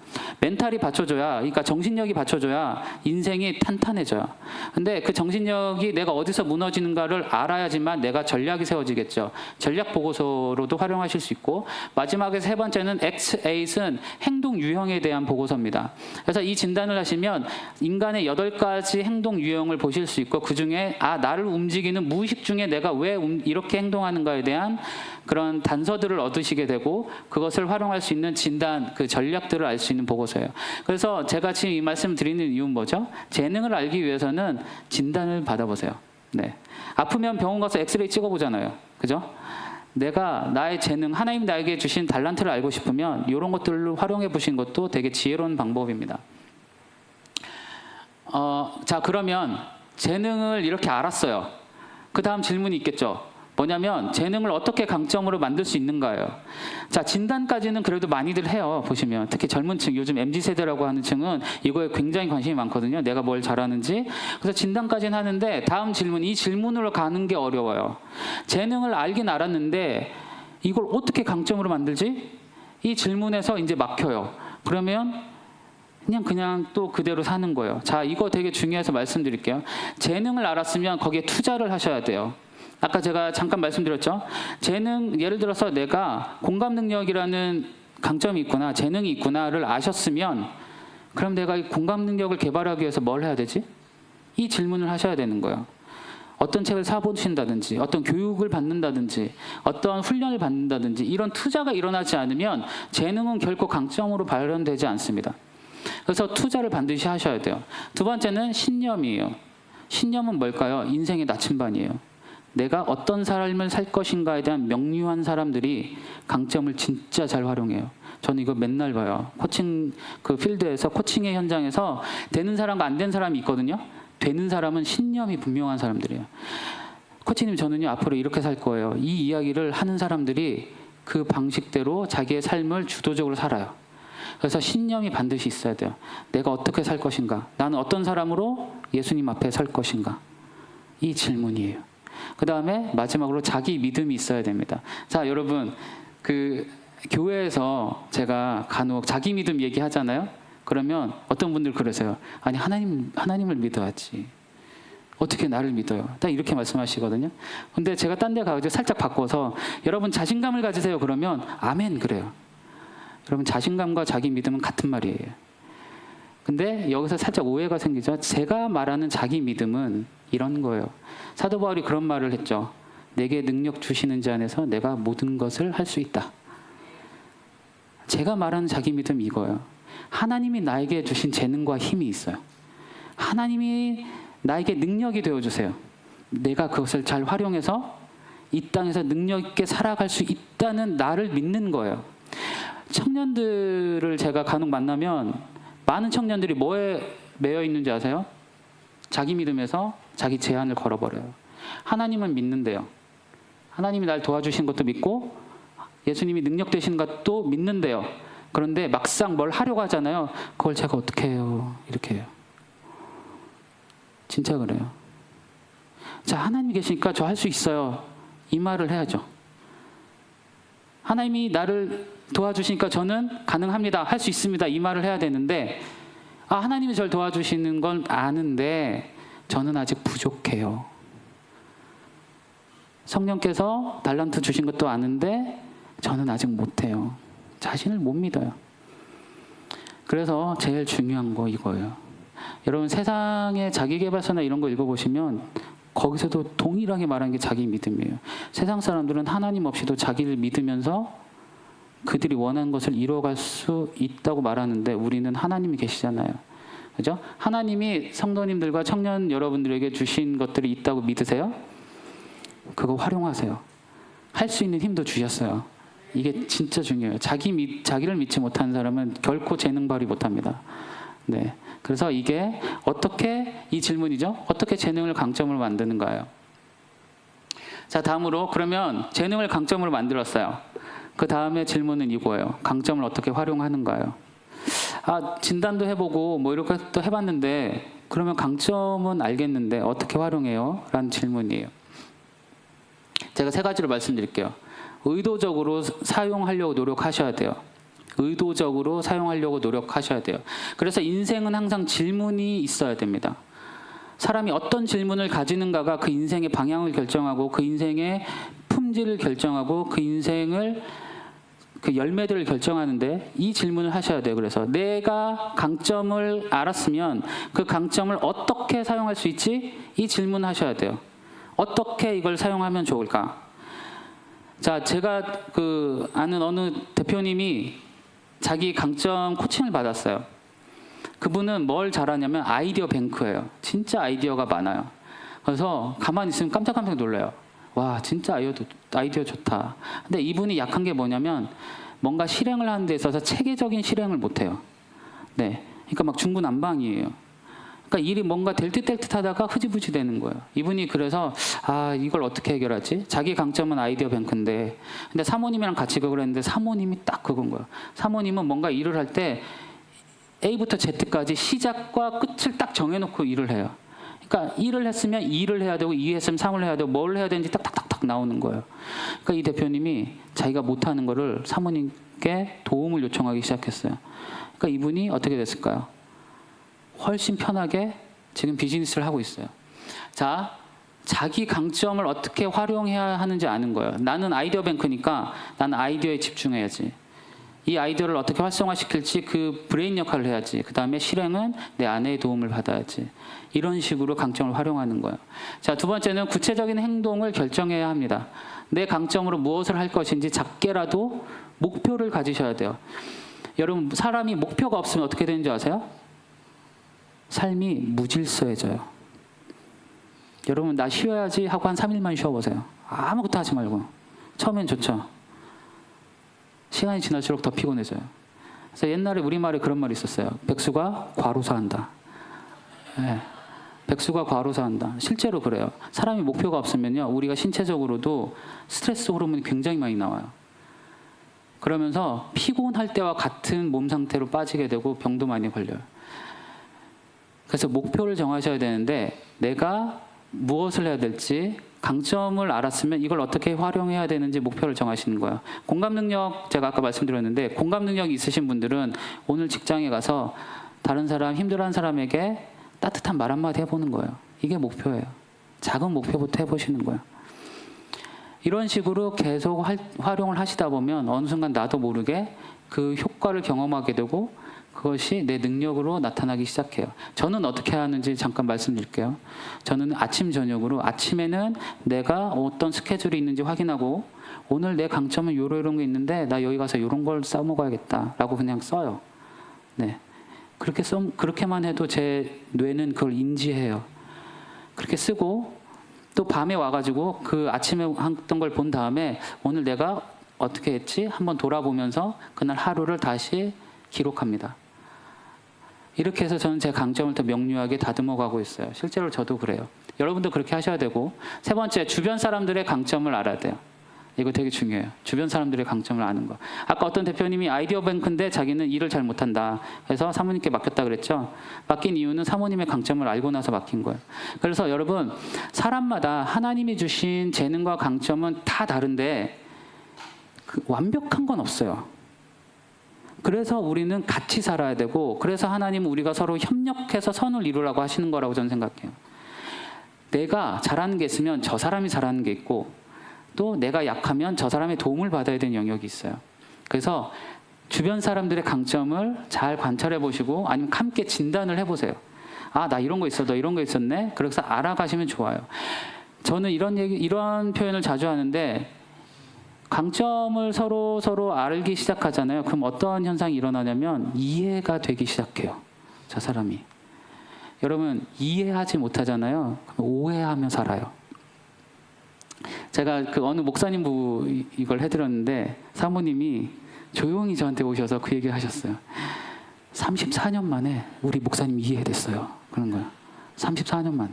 Speaker 1: 멘탈이 받쳐줘야, 그러니까 정신력이 받쳐줘야 인생이 탄탄해져요. 근데 그 정신력이 내가 어디서 무너지는가를 알아야지만 내가 전략이 세워지겠죠. 전략 보고서로도 활용하실 수 있고, 마지막에 세 번째는 X8은 행동 유형에 대한 보고서입니다. 그래서 이 진단을 하시면 인간의 8가지 행동 유형을 보실 수 있고, 그 중에 나를 움직이는 무의식 중에 내가 왜 이렇게 행동하는가에 대한 그런 단서들을 얻으시게 되고, 그것을 활용할 수 있는 진단, 그 전략들을 알 수 있는 보고서예요. 그래서 제가 지금 이 말씀 드리는 이유는 뭐죠? 재능을 알기 위해서는 진단을 받아보세요. 네. 아프면 병원 가서 엑스레이 찍어보잖아요. 그죠? 내가 나의 재능, 하나님 나에게 주신 달란트를 알고 싶으면 이런 것들을 활용해 보신 것도 되게 지혜로운 방법입니다. 자, 그러면 재능을 이렇게 알았어요. 그 다음 질문이 있겠죠. 뭐냐면 재능을 어떻게 강점으로 만들 수 있는가요? 자, 진단까지는 그래도 많이들 해요. 보시면 특히 젊은 층, 요즘 MZ세대라고 하는 층은 이거에 굉장히 관심이 많거든요. 내가 뭘 잘하는지. 그래서 진단까지는 하는데, 다음 질문, 이 질문으로 가는 게 어려워요. 재능을 알긴 알았는데 이걸 어떻게 강점으로 만들지? 이 질문에서 이제 막혀요. 그러면 그냥 또 그대로 사는 거예요. 자, 이거 되게 중요해서 말씀드릴게요. 재능을 알았으면 거기에 투자를 하셔야 돼요. 아까 제가 잠깐 말씀드렸죠. 재능, 예를 들어서 내가 공감 능력이라는 강점이 있구나, 재능이 있구나를 아셨으면, 그럼 내가 이 공감 능력을 개발하기 위해서 뭘 해야 되지? 이 질문을 하셔야 되는 거예요. 어떤 책을 사보신다든지, 어떤 교육을 받는다든지, 어떤 훈련을 받는다든지, 이런 투자가 일어나지 않으면 재능은 결코 강점으로 발현되지 않습니다. 그래서 투자를 반드시 하셔야 돼요. 두 번째는 신념이에요. 신념은 뭘까요? 인생의 나침반이에요. 내가 어떤 삶을 살 것인가에 대한 명료한 사람들이 강점을 진짜 잘 활용해요. 저는 이거 맨날 봐요. 코칭 그 필드에서, 코칭의 현장에서 되는 사람과 안 된 사람이 있거든요. 되는 사람은 신념이 분명한 사람들이에요. 코치님, 저는요 앞으로 이렇게 살 거예요. 이 이야기를 하는 사람들이 그 방식대로 자기의 삶을 주도적으로 살아요. 그래서 신념이 반드시 있어야 돼요. 내가 어떻게 살 것인가? 나는 어떤 사람으로 예수님 앞에 설 것인가? 이 질문이에요. 그 다음에 마지막으로 자기 믿음이 있어야 됩니다. 자, 여러분, 그 교회에서 제가 간혹 자기 믿음 얘기하잖아요. 그러면 어떤 분들 그러세요. 아니, 하나님을 믿어야지. 어떻게 나를 믿어요? 딱 이렇게 말씀하시거든요. 근데 제가 딴 데 가서 살짝 바꿔서, 여러분 자신감을 가지세요. 그러면 아멘 그래요. 여러분, 자신감과 자기 믿음은 같은 말이에요. 근데 여기서 살짝 오해가 생기죠. 제가 말하는 자기 믿음은 이런 거예요. 사도 바울이 그런 말을 했죠. 내게 능력 주시는 자 안에서 내가 모든 것을 할 수 있다. 제가 말하는 자기 믿음 이거예요. 하나님이 나에게 주신 재능과 힘이 있어요. 하나님이 나에게 능력이 되어주세요. 내가 그것을 잘 활용해서 이 땅에서 능력 있게 살아갈 수 있다는 나를 믿는 거예요. 청년들을 제가 간혹 만나면 많은 청년들이 뭐에 매여 있는지 아세요? 자기 믿음에서 자기 제한을 걸어버려요. 하나님은 믿는데요. 하나님이 날 도와주신 것도 믿고 예수님이 능력 되신 것도 믿는데요. 그런데 막상 뭘 하려고 하잖아요. 그걸 제가 어떻게 해요? 이렇게 해요. 진짜 그래요. 자, 하나님이 계시니까 저 할 수 있어요. 이 말을 해야죠. 하나님이 나를 도와주시니까 저는 가능합니다. 할 수 있습니다. 이 말을 해야 되는데, 하나님이 저를 도와주시는 건 아는데 저는 아직 부족해요. 성령께서 달란트 주신 것도 아는데 저는 아직 못해요. 자신을 못 믿어요. 그래서 제일 중요한 거 이거예요. 여러분, 세상의 자기계발서나 이런 거 읽어보시면 거기서도 동일하게 말하는 게 자기 믿음이에요. 세상 사람들은 하나님 없이도 자기를 믿으면서 그들이 원하는 것을 이루어갈 수 있다고 말하는데, 우리는 하나님이 계시잖아요. 그죠? 하나님이 성도님들과 청년 여러분들에게 주신 것들이 있다고 믿으세요? 그거 활용하세요. 할 수 있는 힘도 주셨어요. 이게 진짜 중요해요. 자기를 믿지 못하는 사람은 결코 재능 발휘 못합니다. 네. 그래서 이게 어떻게 이 질문이죠? 어떻게 재능을 강점으로 만드는가요? 자, 다음으로 그러면 재능을 강점으로 만들었어요. 그 다음에 질문은 이거예요. 강점을 어떻게 활용하는가요? 진단도 해보고 뭐 이렇게 또 해봤는데 그러면 강점은 알겠는데 어떻게 활용해요? 라는 질문이에요. 제가 세 가지로 말씀드릴게요. 의도적으로 사용하려고 노력하셔야 돼요. 의도적으로 사용하려고 노력하셔야 돼요. 그래서 인생은 항상 질문이 있어야 됩니다. 사람이 어떤 질문을 가지는가가 그 인생의 방향을 결정하고 그 인생의 품질을 결정하고 그 인생을 그 열매들을 결정하는데 이 질문을 하셔야 돼요. 그래서 내가 강점을 알았으면 그 강점을 어떻게 사용할 수 있지? 이 질문을 하셔야 돼요. 어떻게 이걸 사용하면 좋을까? 자, 제가 아는 어느 대표님이 자기 강점 코칭을 받았어요. 그분은 뭘 잘하냐면 아이디어 뱅크예요. 진짜 아이디어가 많아요. 그래서 가만히 있으면 깜짝깜짝 놀라요. 와, 진짜 아이디어 좋다. 근데 이분이 약한 게 뭐냐면 뭔가 실행을 하는 데 있어서 체계적인 실행을 못해요. 네, 그러니까 막 중구난방이에요. 그러니까 일이 뭔가 될 듯 될 듯 하다가 흐지부지 되는 거예요. 이분이 그래서 이걸 어떻게 해결하지? 자기 강점은 아이디어 뱅크인데 근데 사모님이랑 같이 그걸 했는데 사모님이 딱 그건 거예요. 사모님은 뭔가 일을 할 때 A부터 Z까지 시작과 끝을 딱 정해놓고 일을 해요. 그러니까 1을 했으면 2를 해야 되고 2 했으면 3을 해야 되고 뭘 해야 되는지 딱딱딱딱 나오는 거예요. 그러니까 이 대표님이 자기가 못하는 거를 사모님께 도움을 요청하기 시작했어요. 그러니까 이분이 어떻게 됐을까요? 훨씬 편하게 지금 비즈니스를 하고 있어요. 자, 자기 강점을 어떻게 활용해야 하는지 아는 거예요. 나는 아이디어 뱅크니까 나는 아이디어에 집중해야지. 이 아이디어를 어떻게 활성화시킬지 그 브레인 역할을 해야지. 그 다음에 실행은 내 아내의 도움을 받아야지. 이런 식으로 강점을 활용하는 거예요. 자, 두 번째는 구체적인 행동을 결정해야 합니다. 내 강점으로 무엇을 할 것인지 작게라도 목표를 가지셔야 돼요. 여러분, 사람이 목표가 없으면 어떻게 되는지 아세요? 삶이 무질서해져요. 여러분, 나 쉬어야지 하고 한 3일만 쉬어보세요. 아무것도 하지 말고. 처음엔 좋죠. 시간이 지날수록 더 피곤해져요. 그래서 옛날에 우리말에 그런 말이 있었어요. 백수가 과로사한다. 네. 백수가 과로사한다. 실제로 그래요. 사람이 목표가 없으면요, 우리가 신체적으로도 스트레스 호르몬이 굉장히 많이 나와요. 그러면서 피곤할 때와 같은 몸 상태로 빠지게 되고 병도 많이 걸려요. 그래서 목표를 정하셔야 되는데 내가 무엇을 해야 될지 강점을 알았으면 이걸 어떻게 활용해야 되는지 목표를 정하시는 거예요. 공감 능력, 제가 아까 말씀드렸는데 공감 능력이 있으신 분들은 오늘 직장에 가서 다른 사람, 힘들어하는 사람에게 따뜻한 말 한마디 해보는 거예요. 이게 목표예요. 작은 목표부터 해보시는 거예요. 이런 식으로 계속 활용을 하시다 보면 어느 순간 나도 모르게 그 효과를 경험하게 되고 그것이 내 능력으로 나타나기 시작해요. 저는 어떻게 하는지 잠깐 말씀드릴게요. 저는 아침 저녁으로 아침에는 내가 어떤 스케줄이 있는지 확인하고 오늘 내 강점은 이런 게 있는데 나 여기 가서 이런 걸 써먹어야겠다라고 그냥 써요. 네, 그렇게만 해도 제 뇌는 그걸 인지해요. 그렇게 쓰고 또 밤에 와가지고 그 아침에 했던 걸 본 다음에 오늘 내가 어떻게 했지? 한번 돌아보면서 그날 하루를 다시 기록합니다. 이렇게 해서 저는 제 강점을 더 명료하게 다듬어 가고 있어요. 실제로 저도 그래요. 여러분도 그렇게 하셔야 되고, 세 번째, 주변 사람들의 강점을 알아야 돼요. 이거 되게 중요해요. 주변 사람들의 강점을 아는 거. 아까 어떤 대표님이 아이디어 뱅크인데 자기는 일을 잘 못한다. 그래서 사모님께 맡겼다 그랬죠. 맡긴 이유는 사모님의 강점을 알고 나서 맡긴 거예요. 그래서 여러분, 사람마다 하나님이 주신 재능과 강점은 다 다른데 완벽한 건 없어요. 그래서 우리는 같이 살아야 되고, 그래서 하나님은 우리가 서로 협력해서 선을 이루라고 하시는 거라고 저는 생각해요. 내가 잘하는 게 있으면 저 사람이 잘하는 게 있고, 또 내가 약하면 저 사람의 도움을 받아야 되는 영역이 있어요. 그래서 주변 사람들의 강점을 잘 관찰해 보시고 아니면 함께 진단을 해보세요. 나 이런 거 있어, 너 이런 거 있었네. 그래서 알아가시면 좋아요. 저는 이런 표현을 자주 하는데, 강점을 서로 알기 시작하잖아요. 그럼 어떤 현상이 일어나냐면 이해가 되기 시작해요. 저 사람이. 여러분, 이해하지 못하잖아요. 그럼 오해하며 살아요. 제가 그 어느 목사님 이걸 해드렸는데 사모님이 조용히 저한테 오셔서 그 얘기 하셨어요. 34년 만에 우리 목사님 이해됐어요. 그런 거예요. 34년 만에.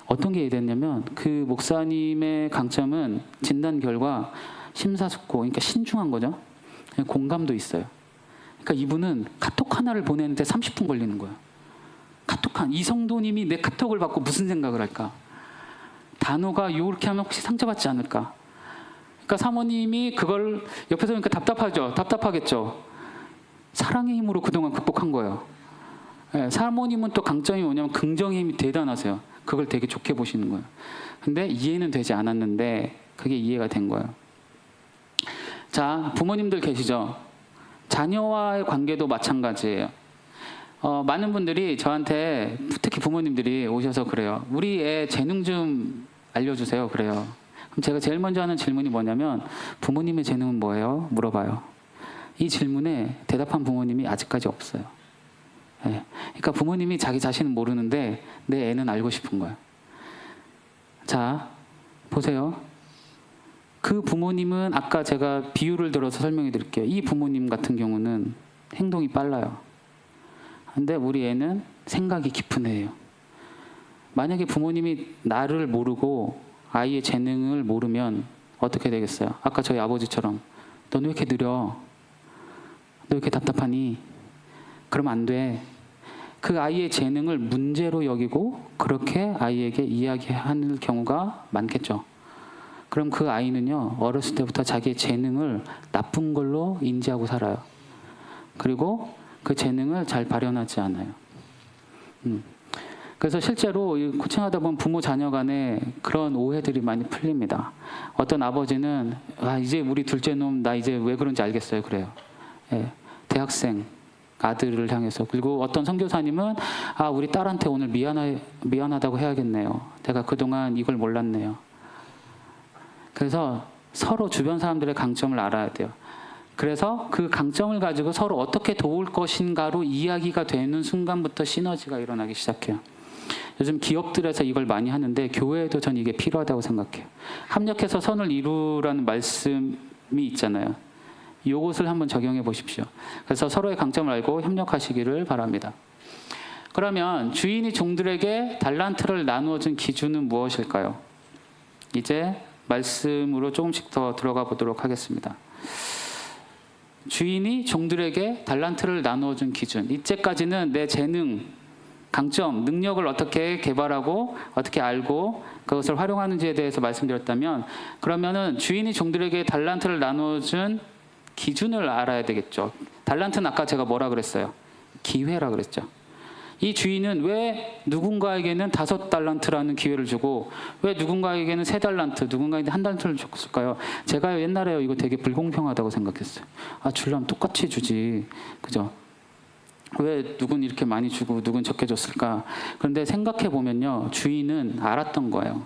Speaker 1: 어떤 게 이해됐냐면 그 목사님의 강점은 진단 결과 심사숙고, 그러니까 신중한 거죠. 공감도 있어요. 그러니까 이분은 카톡 하나를 보내는데 30분 걸리는 거예요. 이 성도님이 내 카톡을 받고 무슨 생각을 할까? 단어가 이렇게 하면 혹시 상처받지 않을까? 그러니까 사모님이 그걸 옆에서 보니까 답답하겠죠. 사랑의 힘으로 그동안 극복한 거예요. 사모님은 또 강점이 뭐냐면 긍정의 힘이 대단하세요. 그걸 되게 좋게 보시는 거예요. 근데 이해는 되지 않았는데 그게 이해가 된 거예요. 자, 부모님들 계시죠? 자녀와의 관계도 마찬가지예요. 많은 분들이 저한테, 특히 부모님들이 오셔서 그래요. 우리 애 재능 좀 알려주세요. 그래요. 그럼 제가 제일 먼저 하는 질문이 뭐냐면 부모님의 재능은 뭐예요? 물어봐요. 이 질문에 대답한 부모님이 아직까지 없어요. 네. 그러니까 부모님이 자기 자신은 모르는데 내 애는 알고 싶은 거예요. 자, 보세요. 그 부모님은 아까 제가 비유를 들어서 설명해 드릴게요. 이 부모님 같은 경우는 행동이 빨라요. 근데 우리 애는 생각이 깊은 애예요. 만약에 부모님이 나를 모르고 아이의 재능을 모르면 어떻게 되겠어요? 아까 저희 아버지처럼 너는 왜 이렇게 느려? 너 왜 이렇게 답답하니? 그러면 안 돼. 그 아이의 재능을 문제로 여기고 그렇게 아이에게 이야기하는 경우가 많겠죠. 그럼 그 아이는요, 어렸을 때부터 자기의 재능을 나쁜 걸로 인지하고 살아요. 그리고 그 재능을 잘 발현하지 않아요. 그래서 실제로 코칭하다 보면 부모 자녀 간에 그런 오해들이 많이 풀립니다. 어떤 아버지는 이제 우리 둘째 놈 나 이제 왜 그런지 알겠어요. 그래요. 예, 대학생 아들을 향해서. 그리고 어떤 선교사님은 우리 딸한테 오늘 미안하다고 해야겠네요. 내가 그동안 이걸 몰랐네요. 그래서 서로 주변 사람들의 강점을 알아야 돼요. 그래서 그 강점을 가지고 서로 어떻게 도울 것인가로 이야기가 되는 순간부터 시너지가 일어나기 시작해요. 요즘 기업들에서 이걸 많이 하는데 교회에도 전 이게 필요하다고 생각해요. 합력해서 선을 이루라는 말씀이 있잖아요. 이것을 한번 적용해 보십시오. 그래서 서로의 강점을 알고 협력하시기를 바랍니다. 그러면 주인이 종들에게 달란트를 나누어 준 기준은 무엇일까요? 이제 말씀으로 조금씩 더 들어가 보도록 하겠습니다. 주인이 종들에게 달란트를 나누어 준 기준. 이제까지는 내 재능, 강점, 능력을 어떻게 개발하고 어떻게 알고 그것을 활용하는지에 대해서 말씀드렸다면, 그러면은 주인이 종들에게 달란트를 나누어 준 기준을 알아야 되겠죠. 달란트는 아까 제가 뭐라 그랬어요? 기회라 그랬죠. 이 주인은 왜 누군가에게는 5달란트라는 기회를 주고 왜 누군가에게는 3달란트, 누군가에게는 1달란트를 줬을까요? 제가 옛날에 이거 되게 불공평하다고 생각했어요. 주려면 똑같이 주지. 그죠? 왜 누군 이렇게 많이 주고 누군 적게 줬을까? 그런데 생각해 보면요, 주인은 알았던 거예요.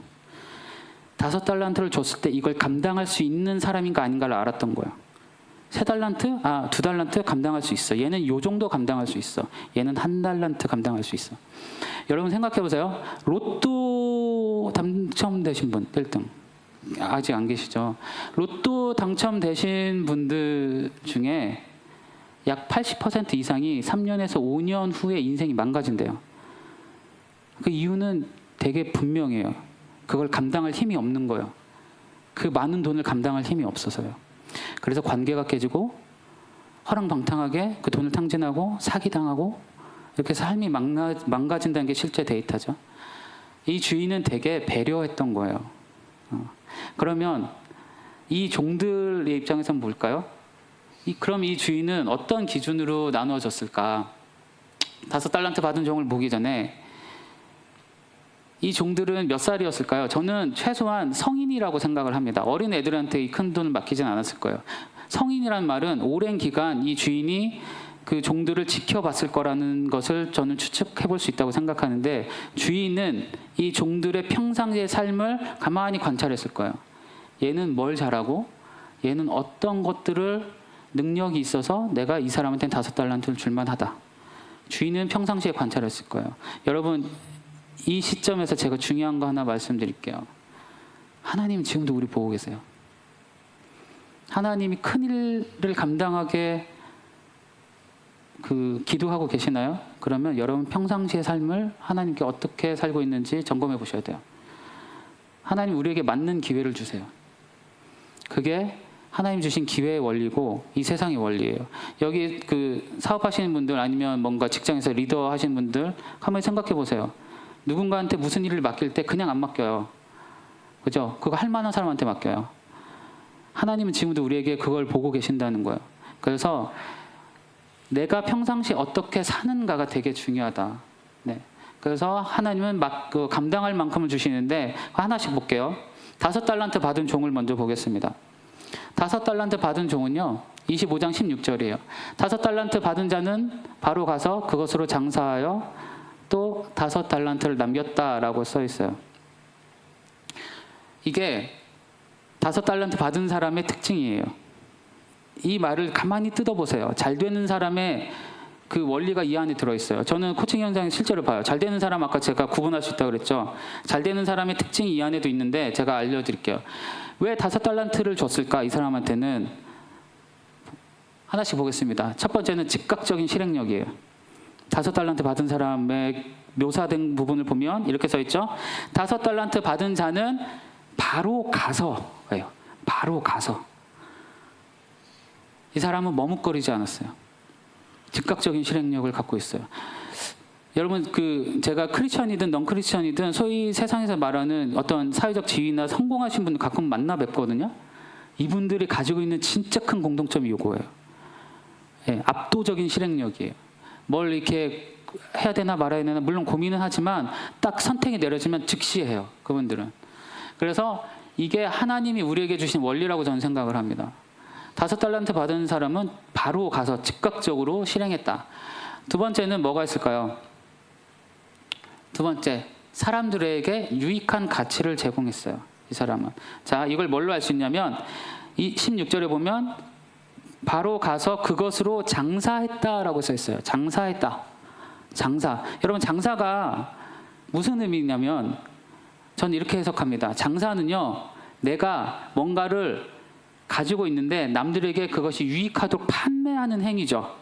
Speaker 1: 5달란트를 줬을 때 이걸 감당할 수 있는 사람인가 아닌가를 알았던 거예요. 3달란트? 2달란트 감당할 수 있어. 얘는 요 정도 감당할 수 있어. 얘는 1달란트 감당할 수 있어. 여러분 생각해 보세요. 로또 당첨되신 분 1등. 아직 안 계시죠? 로또 당첨되신 분들 중에 약 80% 이상이 3년에서 5년 후에 인생이 망가진대요. 그 이유는 되게 분명해요. 그걸 감당할 힘이 없는 거예요. 그 많은 돈을 감당할 힘이 없어서요. 그래서 관계가 깨지고 허랑방탕하게 그 돈을 탕진하고 사기당하고 이렇게 삶이 망가진다는 게 실제 데이터죠. 이 주인은 되게 배려했던 거예요. 그러면 이 종들의 입장에서는 뭘까요? 그럼 이 주인은 어떤 기준으로 나누어졌을까? 5달란트 받은 종을 보기 전에 이 종들은 몇 살이었을까요? 저는 최소한 성인이라고 생각을 합니다. 어린 애들한테 이 큰 돈을 맡기진 않았을 거예요. 성인이란 말은 오랜 기간 이 주인이 그 종들을 지켜봤을 거라는 것을 저는 추측해 볼 수 있다고 생각하는데, 주인은 이 종들의 평상시의 삶을 가만히 관찰했을 거예요. 얘는 뭘 잘하고 얘는 어떤 것들을 능력이 있어서 내가 이 사람한테는 5달란트를 줄만하다. 주인은 평상시에 관찰했을 거예요. 여러분, 이 시점에서 제가 중요한 거 하나 말씀드릴게요. 하나님 지금도 우리 보고 계세요. 하나님이 큰 일을 감당하게 기도하고 계시나요? 그러면 여러분 평상시의 삶을 하나님께 어떻게 살고 있는지 점검해 보셔야 돼요. 하나님 우리에게 맞는 기회를 주세요. 그게 하나님 주신 기회의 원리고 이 세상의 원리예요. 여기 사업하시는 분들 아니면 뭔가 직장에서 리더 하시는 분들 한번 생각해 보세요. 누군가한테 무슨 일을 맡길 때 그냥 안 맡겨요. 그죠? 그거 할 만한 사람한테 맡겨요. 하나님은 지금도 우리에게 그걸 보고 계신다는 거예요. 그래서 내가 평상시 어떻게 사는가가 되게 중요하다. 네. 그래서 하나님은 감당할 만큼을 주시는데 하나씩 볼게요. 5달란트 받은 종을 먼저 보겠습니다. 5달란트 받은 종은요, 25장 16절이에요. 5달란트 받은 자는 바로 가서 그것으로 장사하여 또 5달란트를 남겼다라고 써 있어요. 이게 5달란트 받은 사람의 특징이에요. 이 말을 가만히 뜯어보세요. 잘 되는 사람의 그 원리가 이 안에 들어있어요. 저는 코칭 현장에 실제로 봐요. 잘 되는 사람 아까 제가 구분할 수 있다고 그랬죠. 잘 되는 사람의 특징이 이 안에도 있는데 제가 알려드릴게요. 왜 5달란트를 줬을까? 이 사람한테는 하나씩 보겠습니다. 첫 번째는 즉각적인 실행력이에요. 5달란트 받은 사람의 묘사된 부분을 보면 이렇게 써 있죠. 5달란트 받은 자는 바로 가서예요. 바로 가서. 이 사람은 머뭇거리지 않았어요. 즉각적인 실행력을 갖고 있어요. 여러분 제가 크리스천이든 넌 크리스천이든 소위 세상에서 말하는 어떤 사회적 지위나 성공하신 분들 가끔 만나 뵙거든요. 이분들이 가지고 있는 진짜 큰 공통점이 이거예요. 예, 압도적인 실행력이에요. 뭘 이렇게 해야 되나 말아야 되나 물론 고민은 하지만 딱 선택이 내려지면 즉시 해요. 그분들은. 그래서 이게 하나님이 우리에게 주신 원리라고 저는 생각을 합니다. 5달란트 받은 사람은 바로 가서 즉각적으로 실행했다. 두 번째는 뭐가 있을까요? 두 번째, 사람들에게 유익한 가치를 제공했어요. 이 사람은. 자, 이걸 뭘로 알 수 있냐면 이 16절에 보면 바로 가서 그것으로 장사했다라고 써 있어요. 장사했다. 장사. 여러분 장사가 무슨 의미냐면 전 이렇게 해석합니다. 장사는요, 내가 뭔가를 가지고 있는데 남들에게 그것이 유익하도록 판매하는 행위죠.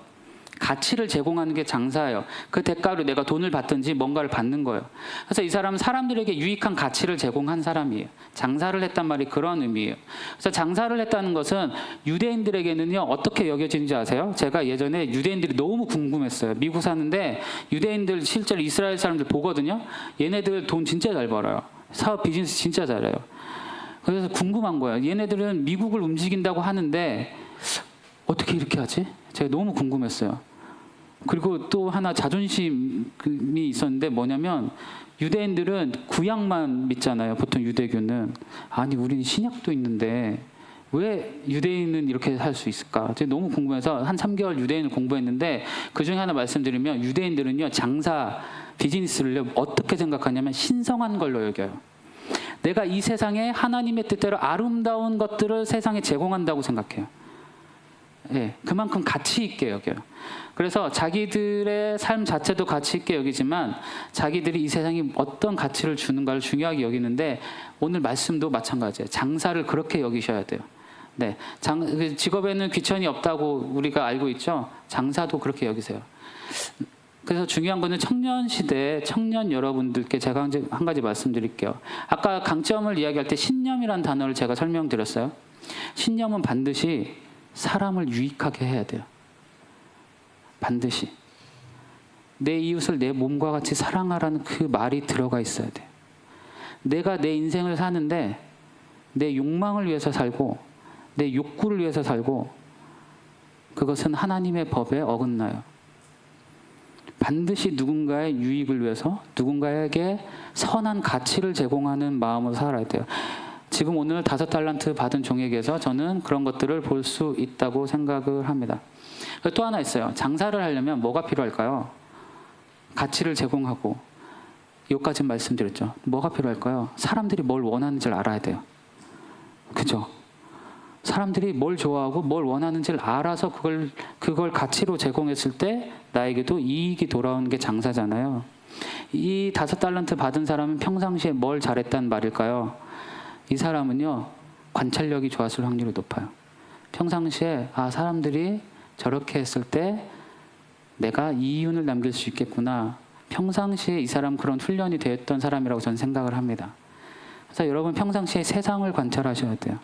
Speaker 1: 가치를 제공하는 게 장사예요. 그 대가로 내가 돈을 받든지 뭔가를 받는 거예요. 그래서 이 사람은 사람들에게 유익한 가치를 제공한 사람이에요. 장사를 했단 말이 그런 의미예요. 그래서 장사를 했다는 것은 유대인들에게는요, 어떻게 여겨지는지 아세요? 제가 예전에 유대인들이 너무 궁금했어요. 미국 사는데 유대인들 실제로 이스라엘 사람들 보거든요. 얘네들 돈 진짜 잘 벌어요. 사업 비즈니스 진짜 잘해요. 그래서 궁금한 거예요. 얘네들은 미국을 움직인다고 하는데 어떻게 이렇게 하지? 제가 너무 궁금했어요. 그리고 또 하나 자존심이 있었는데 뭐냐면 유대인들은 구약만 믿잖아요. 보통 유대교는. 아니 우리는 신약도 있는데 왜 유대인은 이렇게 할 수 있을까? 제가 너무 궁금해서 한 3개월 유대인을 공부했는데 그중에 하나 말씀드리면 유대인들은요, 장사 비즈니스를 어떻게 생각하냐면 신성한 걸로 여겨요. 내가 이 세상에 하나님의 뜻대로 아름다운 것들을 세상에 제공한다고 생각해요. 예, 그만큼 가치 있게 여겨요. 그래서 자기들의 삶 자체도 가치 있게 여기지만 자기들이 이 세상에 어떤 가치를 주는가를 중요하게 여기는데 오늘 말씀도 마찬가지예요. 장사를 그렇게 여기셔야 돼요. 네, 직업에는 귀천이 없다고 우리가 알고 있죠. 장사도 그렇게 여기세요. 그래서 중요한 거는 청년 시대 청년 여러분들께 제가 한 가지 말씀드릴게요. 아까 강점을 이야기할 때 신념이라는 단어를 제가 설명드렸어요. 신념은 반드시 사람을 유익하게 해야 돼요. 반드시. 내 이웃을 내 몸과 같이 사랑하라는 그 말이 들어가 있어야 돼요. 내가 내 인생을 사는데 내 욕망을 위해서 살고 내 욕구를 위해서 살고 그것은 하나님의 법에 어긋나요. 반드시 누군가의 유익을 위해서 누군가에게 선한 가치를 제공하는 마음으로 살아야 돼요. 지금 오늘 5달란트 받은 종에게서 저는 그런 것들을 볼 수 있다고 생각을 합니다. 또 하나 있어요. 장사를 하려면 뭐가 필요할까요? 가치를 제공하고 여기까지 말씀드렸죠. 뭐가 필요할까요? 사람들이 뭘 원하는지를 알아야 돼요. 그죠? 사람들이 뭘 좋아하고 뭘 원하는지를 알아서 그걸 가치로 제공했을 때 나에게도 이익이 돌아오는 게 장사잖아요. 이 5달란트 받은 사람은 평상시에 뭘 잘했단 말일까요? 이 사람은요 관찰력이 좋았을 확률이 높아요. 평상시에 사람들이 저렇게 했을 때 내가 이윤을 남길 수 있겠구나. 평상시에 이 사람 그런 훈련이 되었던 사람이라고 저는 생각을 합니다. 그래서 여러분 평상시에 세상을 관찰하셔야 돼요.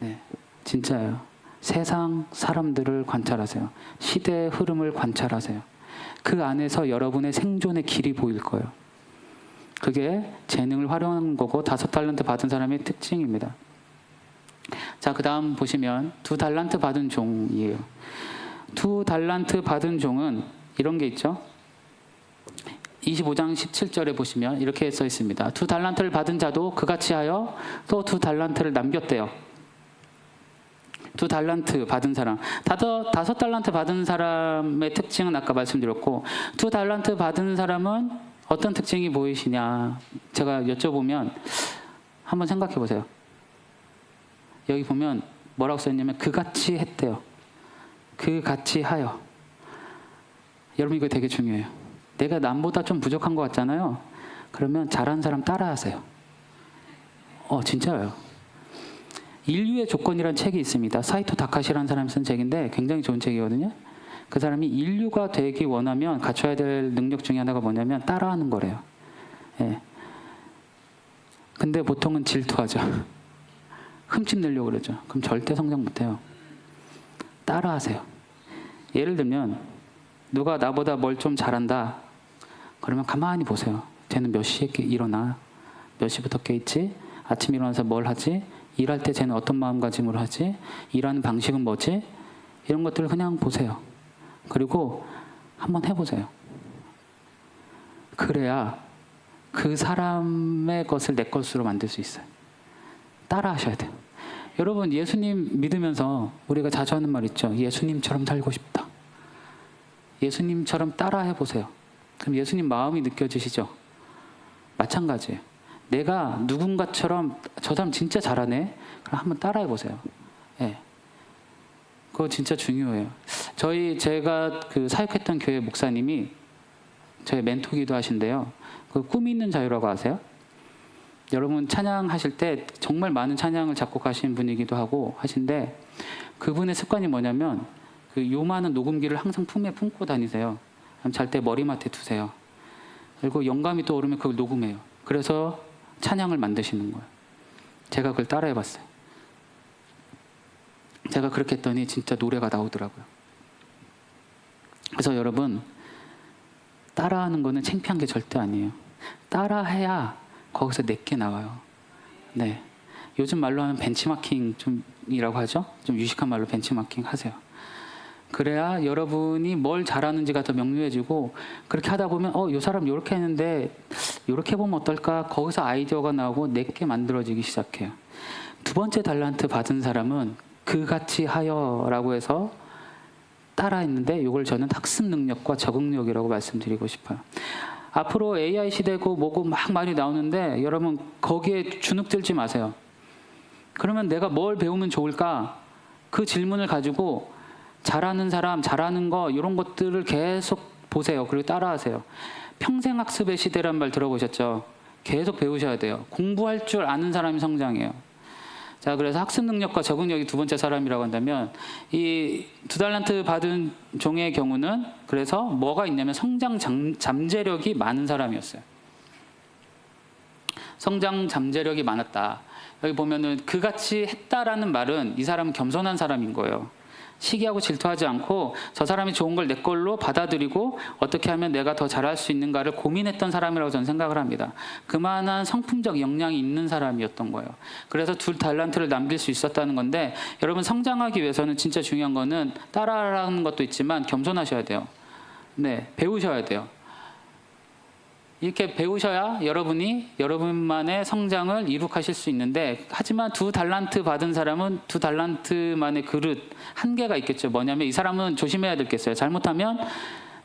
Speaker 1: 네, 진짜예요. 세상 사람들을 관찰하세요. 시대의 흐름을 관찰하세요. 그 안에서 여러분의 생존의 길이 보일 거예요. 그게 재능을 활용하는 거고 5달란트 받은 사람의 특징입니다. 자, 그 다음 보시면 2달란트 받은 종이에요. 2달란트 받은 종은 이런 게 있죠. 25장 17절에 보시면 이렇게 써 있습니다. 2달란트를 받은 자도 그같이 하여 또 2달란트를 남겼대요. 2달란트 받은 사람. 5달란트 받은 사람의 특징은 아까 말씀드렸고 2달란트 받은 사람은 어떤 특징이 보이시냐. 제가 여쭤보면 한번 생각해 보세요. 여기 보면 뭐라고 써있냐면 그같이 했대요. 그같이 하여. 여러분 이거 되게 중요해요. 내가 남보다 좀 부족한 것 같잖아요. 그러면 잘하는 사람 따라하세요. 진짜예요. 인류의 조건이라는 책이 있습니다. 사이토 다카시라는 사람이 쓴 책인데 굉장히 좋은 책이거든요. 그 사람이 인류가 되기 원하면 갖춰야 될 능력 중에 하나가 뭐냐면 따라하는 거래요. 예. 근데 보통은 질투하죠. 흠집내려고 그러죠. 그럼 절대 성장 못해요. 따라하세요. 예를 들면 누가 나보다 뭘 좀 잘한다. 그러면 가만히 보세요. 쟤는 몇 시에 일어나? 몇 시부터 깨있지? 아침 일어나서 뭘 하지? 일할 때 쟤는 어떤 마음가짐으로 하지? 일하는 방식은 뭐지? 이런 것들을 그냥 보세요. 그리고 한번 해보세요. 그래야 그 사람의 것을 내 것으로 만들 수 있어요. 따라 하셔야 돼요. 여러분 예수님 믿으면서 우리가 자주 하는 말 있죠. 예수님처럼 살고 싶다. 예수님처럼 따라 해보세요. 그럼 예수님 마음이 느껴지시죠? 마찬가지예요. 내가 누군가처럼 저 사람 진짜 잘하네. 그럼 한번 따라 해보세요. 예. 그거 진짜 중요해요. 제가 그 사역했던 교회 목사님이 저의 멘토기도 하신데요. 그 꿈이 있는 자유라고 아세요? 여러분 찬양하실 때 정말 많은 찬양을 작곡하신 분이기도 하고 하신데 그분의 습관이 뭐냐면 그 요만한 녹음기를 항상 품에 품고 다니세요. 잘 때 머리맡에 두세요. 그리고 영감이 떠오르면 그걸 녹음해요. 그래서 찬양을 만드시는 거예요. 제가 그걸 따라해봤어요. 제가 그렇게 했더니 진짜 노래가 나오더라고요. 그래서 여러분 따라하는 거는 창피한 게 절대 아니에요. 따라해야 거기서 내게 나와요. 네, 요즘 말로 하면 벤치마킹이라고 하죠. 좀 유식한 말로 벤치마킹 하세요. 그래야 여러분이 뭘 잘하는지가 더 명료해지고 그렇게 하다 보면 이 사람 이렇게 했는데 이렇게 해보면 어떨까? 거기서 아이디어가 나오고 내게 만들어지기 시작해요. 2번째 달란트 받은 사람은 그같이 하여라고 해서 따라했는데 이걸 저는 학습 능력과 적응력이라고 말씀드리고 싶어요. 앞으로 AI 시대고 뭐고 막 많이 나오는데 여러분 거기에 주눅들지 마세요. 그러면 내가 뭘 배우면 좋을까? 그 질문을 가지고 잘하는 사람, 잘하는 거 이런 것들을 계속 보세요. 그리고 따라하세요. 평생학습의 시대란 말 들어보셨죠? 계속 배우셔야 돼요. 공부할 줄 아는 사람이 성장해요. 자, 그래서 학습 능력과 적응력이 2번째 사람이라고 한다면 이 2달란트 받은 종의 경우는 그래서 뭐가 있냐면 성장 잠재력이 많은 사람이었어요. 성장 잠재력이 많았다. 여기 보면은 그같이 했다라는 말은 이 사람은 겸손한 사람인 거예요. 시기하고 질투하지 않고 저 사람이 좋은 걸 내 걸로 받아들이고 어떻게 하면 내가 더 잘할 수 있는가를 고민했던 사람이라고 저는 생각을 합니다. 그만한 성품적 역량이 있는 사람이었던 거예요. 그래서 2달란트를 남길 수 있었다는 건데 여러분 성장하기 위해서는 진짜 중요한 거는 따라하는 것도 있지만 겸손하셔야 돼요. 네, 배우셔야 돼요. 이렇게 배우셔야 여러분이 여러분만의 성장을 이룩하실 수 있는데 하지만 2달란트 받은 사람은 2달란트만의 그릇 한계가 있겠죠. 뭐냐면 이 사람은 조심해야 될 게 있어요. 잘못하면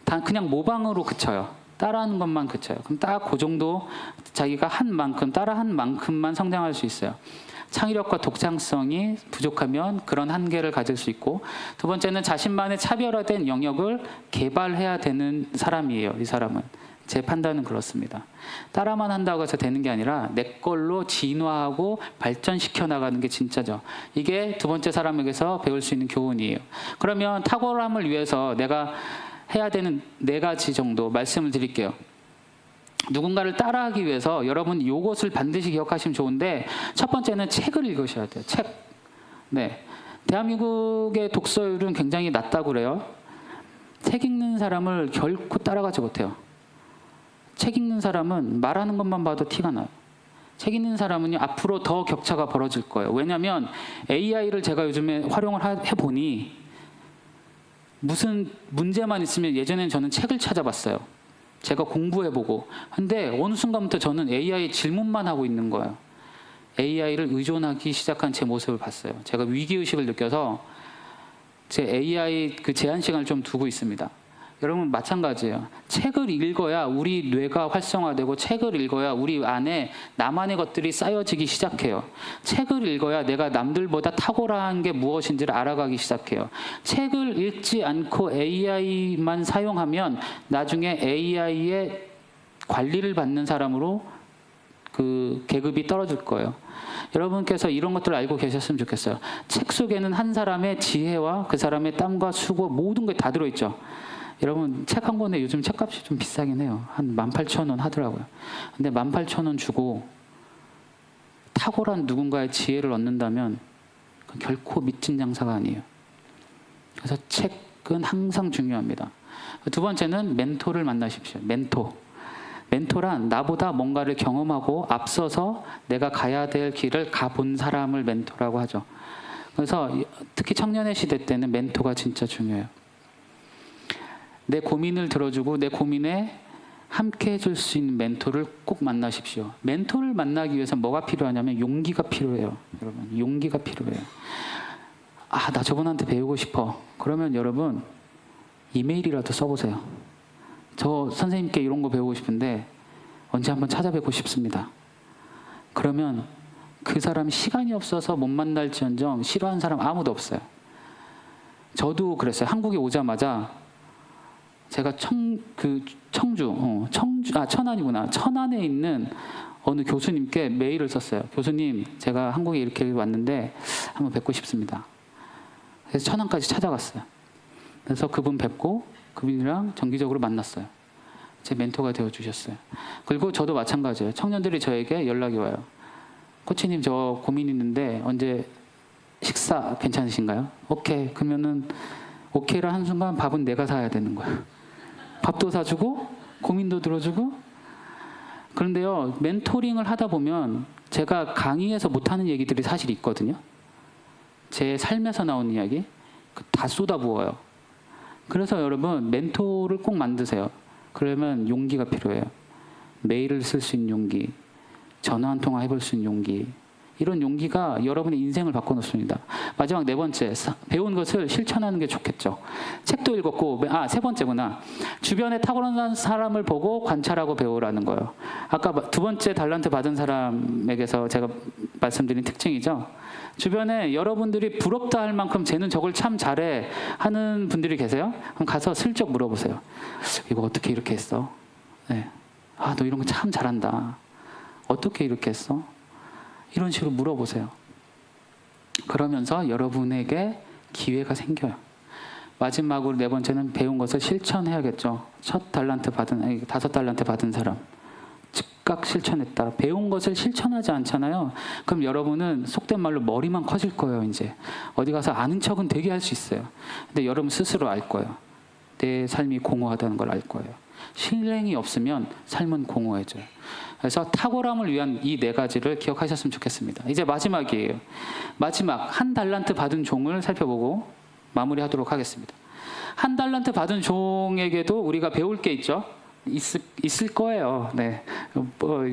Speaker 1: 다 그냥 모방으로 그쳐요. 따라하는 것만 그쳐요. 그럼 딱 그 정도 자기가 한 만큼 따라한 만큼만 성장할 수 있어요. 창의력과 독창성이 부족하면 그런 한계를 가질 수 있고 2번째는 자신만의 차별화된 영역을 개발해야 되는 사람이에요. 이 사람은 제 판단은 그렇습니다. 따라만 한다고 해서 되는 게 아니라 내 걸로 진화하고 발전시켜 나가는 게 진짜죠. 이게 두 번째 사람에게서 배울 수 있는 교훈이에요. 그러면 탁월함을 위해서 내가 해야 되는 4가지 정도 말씀을 드릴게요. 누군가를 따라하기 위해서 여러분 이것을 반드시 기억하시면 좋은데, 첫 번째는 책을 읽으셔야 돼요. 책. 네. 대한민국의 독서율은 굉장히 낮다고 그래요. 책 읽는 사람을 결코 따라가지 못해요. 책 읽는 사람은 말하는 것만 봐도 티가 나요. 책 읽는 사람은 앞으로 더 격차가 벌어질 거예요. 왜냐하면 AI를 제가 요즘에 활용을 해보니 무슨 문제만 있으면, 예전에는 저는 책을 찾아봤어요. 제가 공부해보고. 근데 어느 순간부터 저는 AI 질문만 하고 있는 거예요. AI를 의존하기 시작한 제 모습을 봤어요. 제가 위기의식을 느껴서 제 AI 그 제한 시간을 좀 두고 있습니다. 여러분 마찬가지예요. 책을 읽어야 우리 뇌가 활성화되고, 책을 읽어야 우리 안에 나만의 것들이 쌓여지기 시작해요. 책을 읽어야 내가 남들보다 탁월한 게 무엇인지를 알아가기 시작해요. 책을 읽지 않고 AI만 사용하면 나중에 AI의 관리를 받는 사람으로 그 계급이 떨어질 거예요. 여러분께서 이런 것들을 알고 계셨으면 좋겠어요. 책 속에는 한 사람의 지혜와 그 사람의 땀과 수고 모든 게 다 들어있죠. 여러분 책 한 권에 요즘 책값이 좀 비싸긴 해요. 한 18,000원 하더라고요. 근데 18,000원 주고 탁월한 누군가의 지혜를 얻는다면 결코 미친 장사가 아니에요. 그래서 책은 항상 중요합니다. 두 번째는 멘토를 만나십시오. 멘토란 나보다 뭔가를 경험하고 앞서서 내가 가야 될 길을 가본 사람을 멘토라고 하죠. 그래서 특히 청년의 시대 때는 멘토가 진짜 중요해요. 내 고민을 들어주고 내 고민에 함께 해줄 수 있는 멘토를 꼭 만나십시오. 멘토를 만나기 위해서 뭐가 필요하냐면 용기가 필요해요. 여러분, 용기가 필요해요. 아, 나 저분한테 배우고 싶어. 그러면 여러분 이메일이라도 써보세요. 저 선생님께 이런 거 배우고 싶은데 언제 한번 찾아뵙고 싶습니다. 그러면 그 사람이 시간이 없어서 못 만날지언정 싫어하는 사람 아무도 없어요. 저도 그랬어요. 한국에 오자마자 제가 천안에 있는 어느 교수님께 메일을 썼어요. 교수님, 제가 한국에 이렇게 왔는데 한번 뵙고 싶습니다. 그래서 천안까지 찾아갔어요. 그래서 그분 뵙고 그분이랑 정기적으로 만났어요. 제 멘토가 되어주셨어요. 그리고 저도 마찬가지예요. 청년들이 저에게 연락이 와요. 코치님, 저 고민 있는데 언제 식사 괜찮으신가요? 오케이. 그러면은 오케이를 한 순간 밥은 내가 사야 되는 거예요. 밥도 사주고 고민도 들어주고. 그런데요, 멘토링을 하다 보면 제가 강의에서 못하는 얘기들이 사실 있거든요. 제 삶에서 나오는 이야기 다 쏟아부어요. 그래서 여러분 멘토를 꼭 만드세요. 그러면 용기가 필요해요. 메일을 쓸 수 있는 용기, 전화 한 통화 해볼 수 있는 용기, 이런 용기가 여러분의 인생을 바꿔놓습니다. 마지막 4번째, 배운 것을 실천하는 게 좋겠죠. 책도 읽었고, 세 번째구나. 주변에 탁월한 사람을 보고 관찰하고 배우라는 거예요. 아까 2번째 달란트 받은 사람에게서 제가 말씀드린 특징이죠. 주변에 여러분들이 부럽다 할 만큼 쟤는 저걸 참 잘해 하는 분들이 계세요? 그럼 가서 슬쩍 물어보세요. 이거 어떻게 이렇게 했어? 네. 아, 너 이런 거 참 잘한다. 어떻게 이렇게 했어? 이런 식으로 물어보세요. 그러면서 여러분에게 기회가 생겨요. 마지막으로 4번째는 배운 것을 실천해야겠죠. 5달란트 받은 사람 즉각 실천했다. 배운 것을 실천하지 않잖아요. 그럼 여러분은 속된 말로 머리만 커질 거예요. 이제 어디 가서 아는 척은 되게 할 수 있어요. 근데 여러분 스스로 알 거예요. 내 삶이 공허하다는 걸 알 거예요. 실행이 없으면 삶은 공허해져요. 그래서 탁월함을 위한 이 4가지를 기억하셨으면 좋겠습니다. 이제 마지막이에요. 마지막 1달란트 받은 종을 살펴보고 마무리하도록 하겠습니다. 1달란트 받은 종에게도 우리가 배울 게 있죠. 있을 거예요. 네.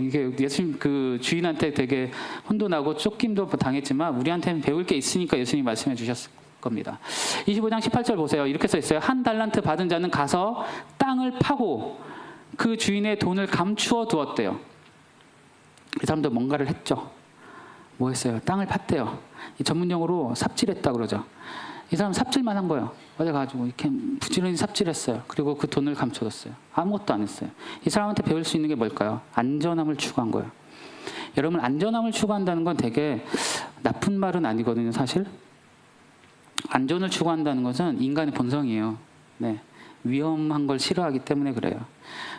Speaker 1: 이게 예수님 그 주인한테 되게 혼돈하고 쫓김도 당했지만 우리한테는 배울 게 있으니까 예수님이 말씀해 주셨을 겁니다. 25장 18절 보세요. 이렇게 써 있어요. 1달란트 받은 자는 가서 땅을 파고 그 주인의 돈을 감추어 두었대요. 이 사람도 뭔가를 했죠. 뭐 했어요? 땅을 팠대요. 이 전문용어로 삽질했다 그러죠. 이 사람 삽질만 한 거예요. 어디 가지고 이렇게 부지런히 삽질했어요. 그리고 그 돈을 감춰뒀어요. 아무것도 안 했어요. 이 사람한테 배울 수 있는 게 뭘까요? 안전함을 추구한 거예요. 여러분, 안전함을 추구한다는 건 되게 나쁜 말은 아니거든요, 사실. 안전을 추구한다는 것은 인간의 본성이에요. 네. 위험한 걸 싫어하기 때문에 그래요.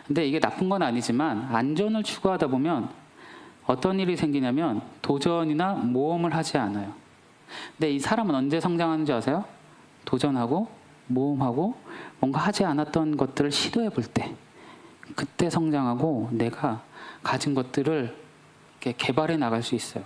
Speaker 1: 근데 이게 나쁜 건 아니지만 안전을 추구하다 보면 어떤 일이 생기냐면 도전이나 모험을 하지 않아요. 근데 이 사람은 언제 성장하는지 아세요? 도전하고 모험하고 뭔가 하지 않았던 것들을 시도해 볼 때, 그때 성장하고 내가 가진 것들을 이렇게 개발해 나갈 수 있어요.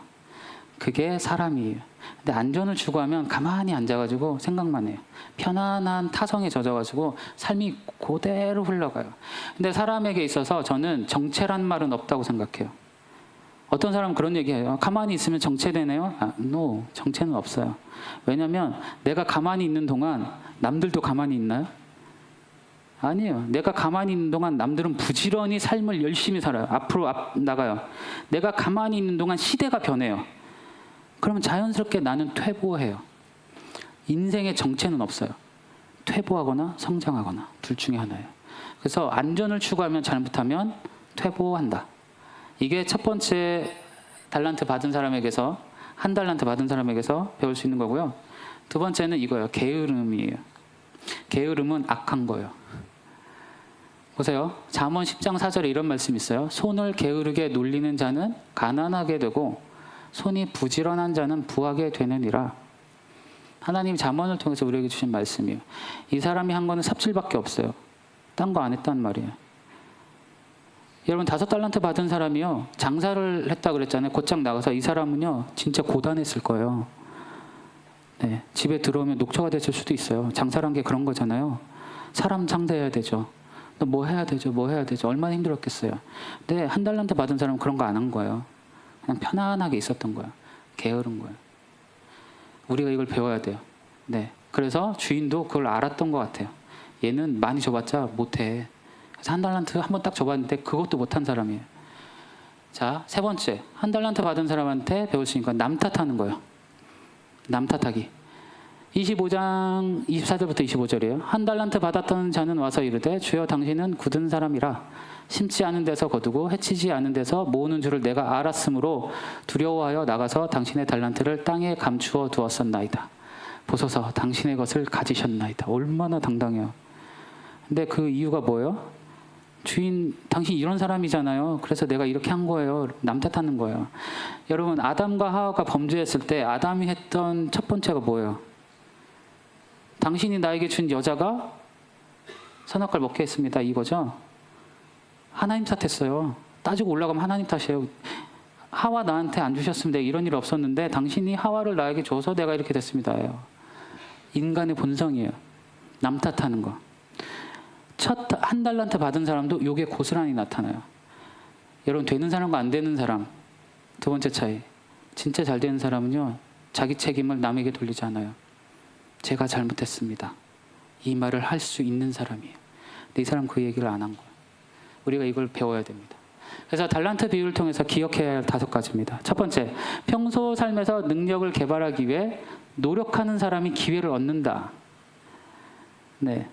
Speaker 1: 그게 사람이에요. 근데 안전을 추구하면 가만히 앉아가지고 생각만 해요. 편안한 타성에 젖어가지고 삶이 그대로 흘러가요. 근데 사람에게 있어서 저는 정체란 말은 없다고 생각해요. 어떤 사람은 그런 얘기해요. 가만히 있으면 정체되네요? No, 정체는 없어요. 왜냐하면 내가 가만히 있는 동안 남들도 가만히 있나요? 아니에요. 내가 가만히 있는 동안 남들은 부지런히 삶을 열심히 살아요. 앞으로 나가요. 내가 가만히 있는 동안 시대가 변해요. 그러면 자연스럽게 나는 퇴보해요. 인생의 정체는 없어요. 퇴보하거나 성장하거나 둘 중에 하나예요. 그래서 안전을 추구하면 잘못하면 퇴보한다. 이게 첫 번째 달란트 받은 사람에게서, 한 달란트 받은 사람에게서 배울 수 있는 거고요. 두 번째는 이거예요. 게으름이에요. 게으름은 악한 거예요. 보세요. 잠언 10장 4절에 이런 말씀이 있어요. 손을 게으르게 놀리는 자는 가난하게 되고 손이 부지런한 자는 부하게 되느니라. 하나님 잠언을 통해서 우리에게 주신 말씀이에요. 이 사람이 한 거는 삽질밖에 없어요. 딴 거 안 했단 말이에요. 여러분 5달란트 받은 사람이요. 장사를 했다 그랬잖아요. 곧장 나가서 이 사람은요. 진짜 고단했을 거예요. 네, 집에 들어오면 녹초가 됐을 수도 있어요. 장사란 게 그런 거잖아요. 사람 상대해야 되죠. 또 뭐 해야 되죠. 뭐 해야 되죠. 얼마나 힘들었겠어요. 근데 1달란트 받은 사람은 그런 거 안 한 거예요. 그냥 편안하게 있었던 거예요. 게으른 거예요. 우리가 이걸 배워야 돼요. 네, 그래서 주인도 그걸 알았던 것 같아요. 얘는 많이 줘봤자 못해. 그래서 1달란트 한 번 딱 줘봤는데 그것도 못한 사람이에요. 자, 세 번째, 1달란트 받은 사람한테 배울 수 있는 건 남 탓하는 거예요. 남 탓하기. 25장 24절부터 25절이에요. 1달란트 받았던 자는 와서 이르되 주여 당신은 굳은 사람이라 심지 않은 데서 거두고 해치지 않은 데서 모으는 줄을 내가 알았으므로 두려워하여 나가서 당신의 달란트를 땅에 감추어 두었었나이다. 보소서 당신의 것을 가지셨나이다. 얼마나 당당해요. 근데 그 이유가 뭐예요? 주인, 당신 이런 사람이잖아요. 그래서 내가 이렇게 한 거예요. 남 탓하는 거예요. 여러분, 아담과 하와가 범죄했을 때 아담이 했던 첫 번째가 뭐예요? 당신이 나에게 준 여자가 선악과를 먹게 했습니다. 이거죠? 하나님 탓했어요. 따지고 올라가면 하나님 탓이에요. 하와 나한테 안 주셨으면 내가 이런 일 없었는데 당신이 하와를 나에게 줘서 내가 이렇게 됐습니다. 인간의 본성이에요. 남 탓하는 거. 첫 1달란트 받은 사람도 이게 고스란히 나타나요. 여러분, 되는 사람과 안 되는 사람, 두 번째 차이. 진짜 잘 되는 사람은요, 자기 책임을 남에게 돌리지 않아요. 제가 잘못했습니다. 이 말을 할 수 있는 사람이에요. 근데 이 사람 그 얘기를 안 한 거예요. 우리가 이걸 배워야 됩니다. 그래서 달란트 비유를 통해서 기억해야 할 5가지입니다. 첫 번째, 평소 삶에서 능력을 개발하기 위해 노력하는 사람이 기회를 얻는다. 네,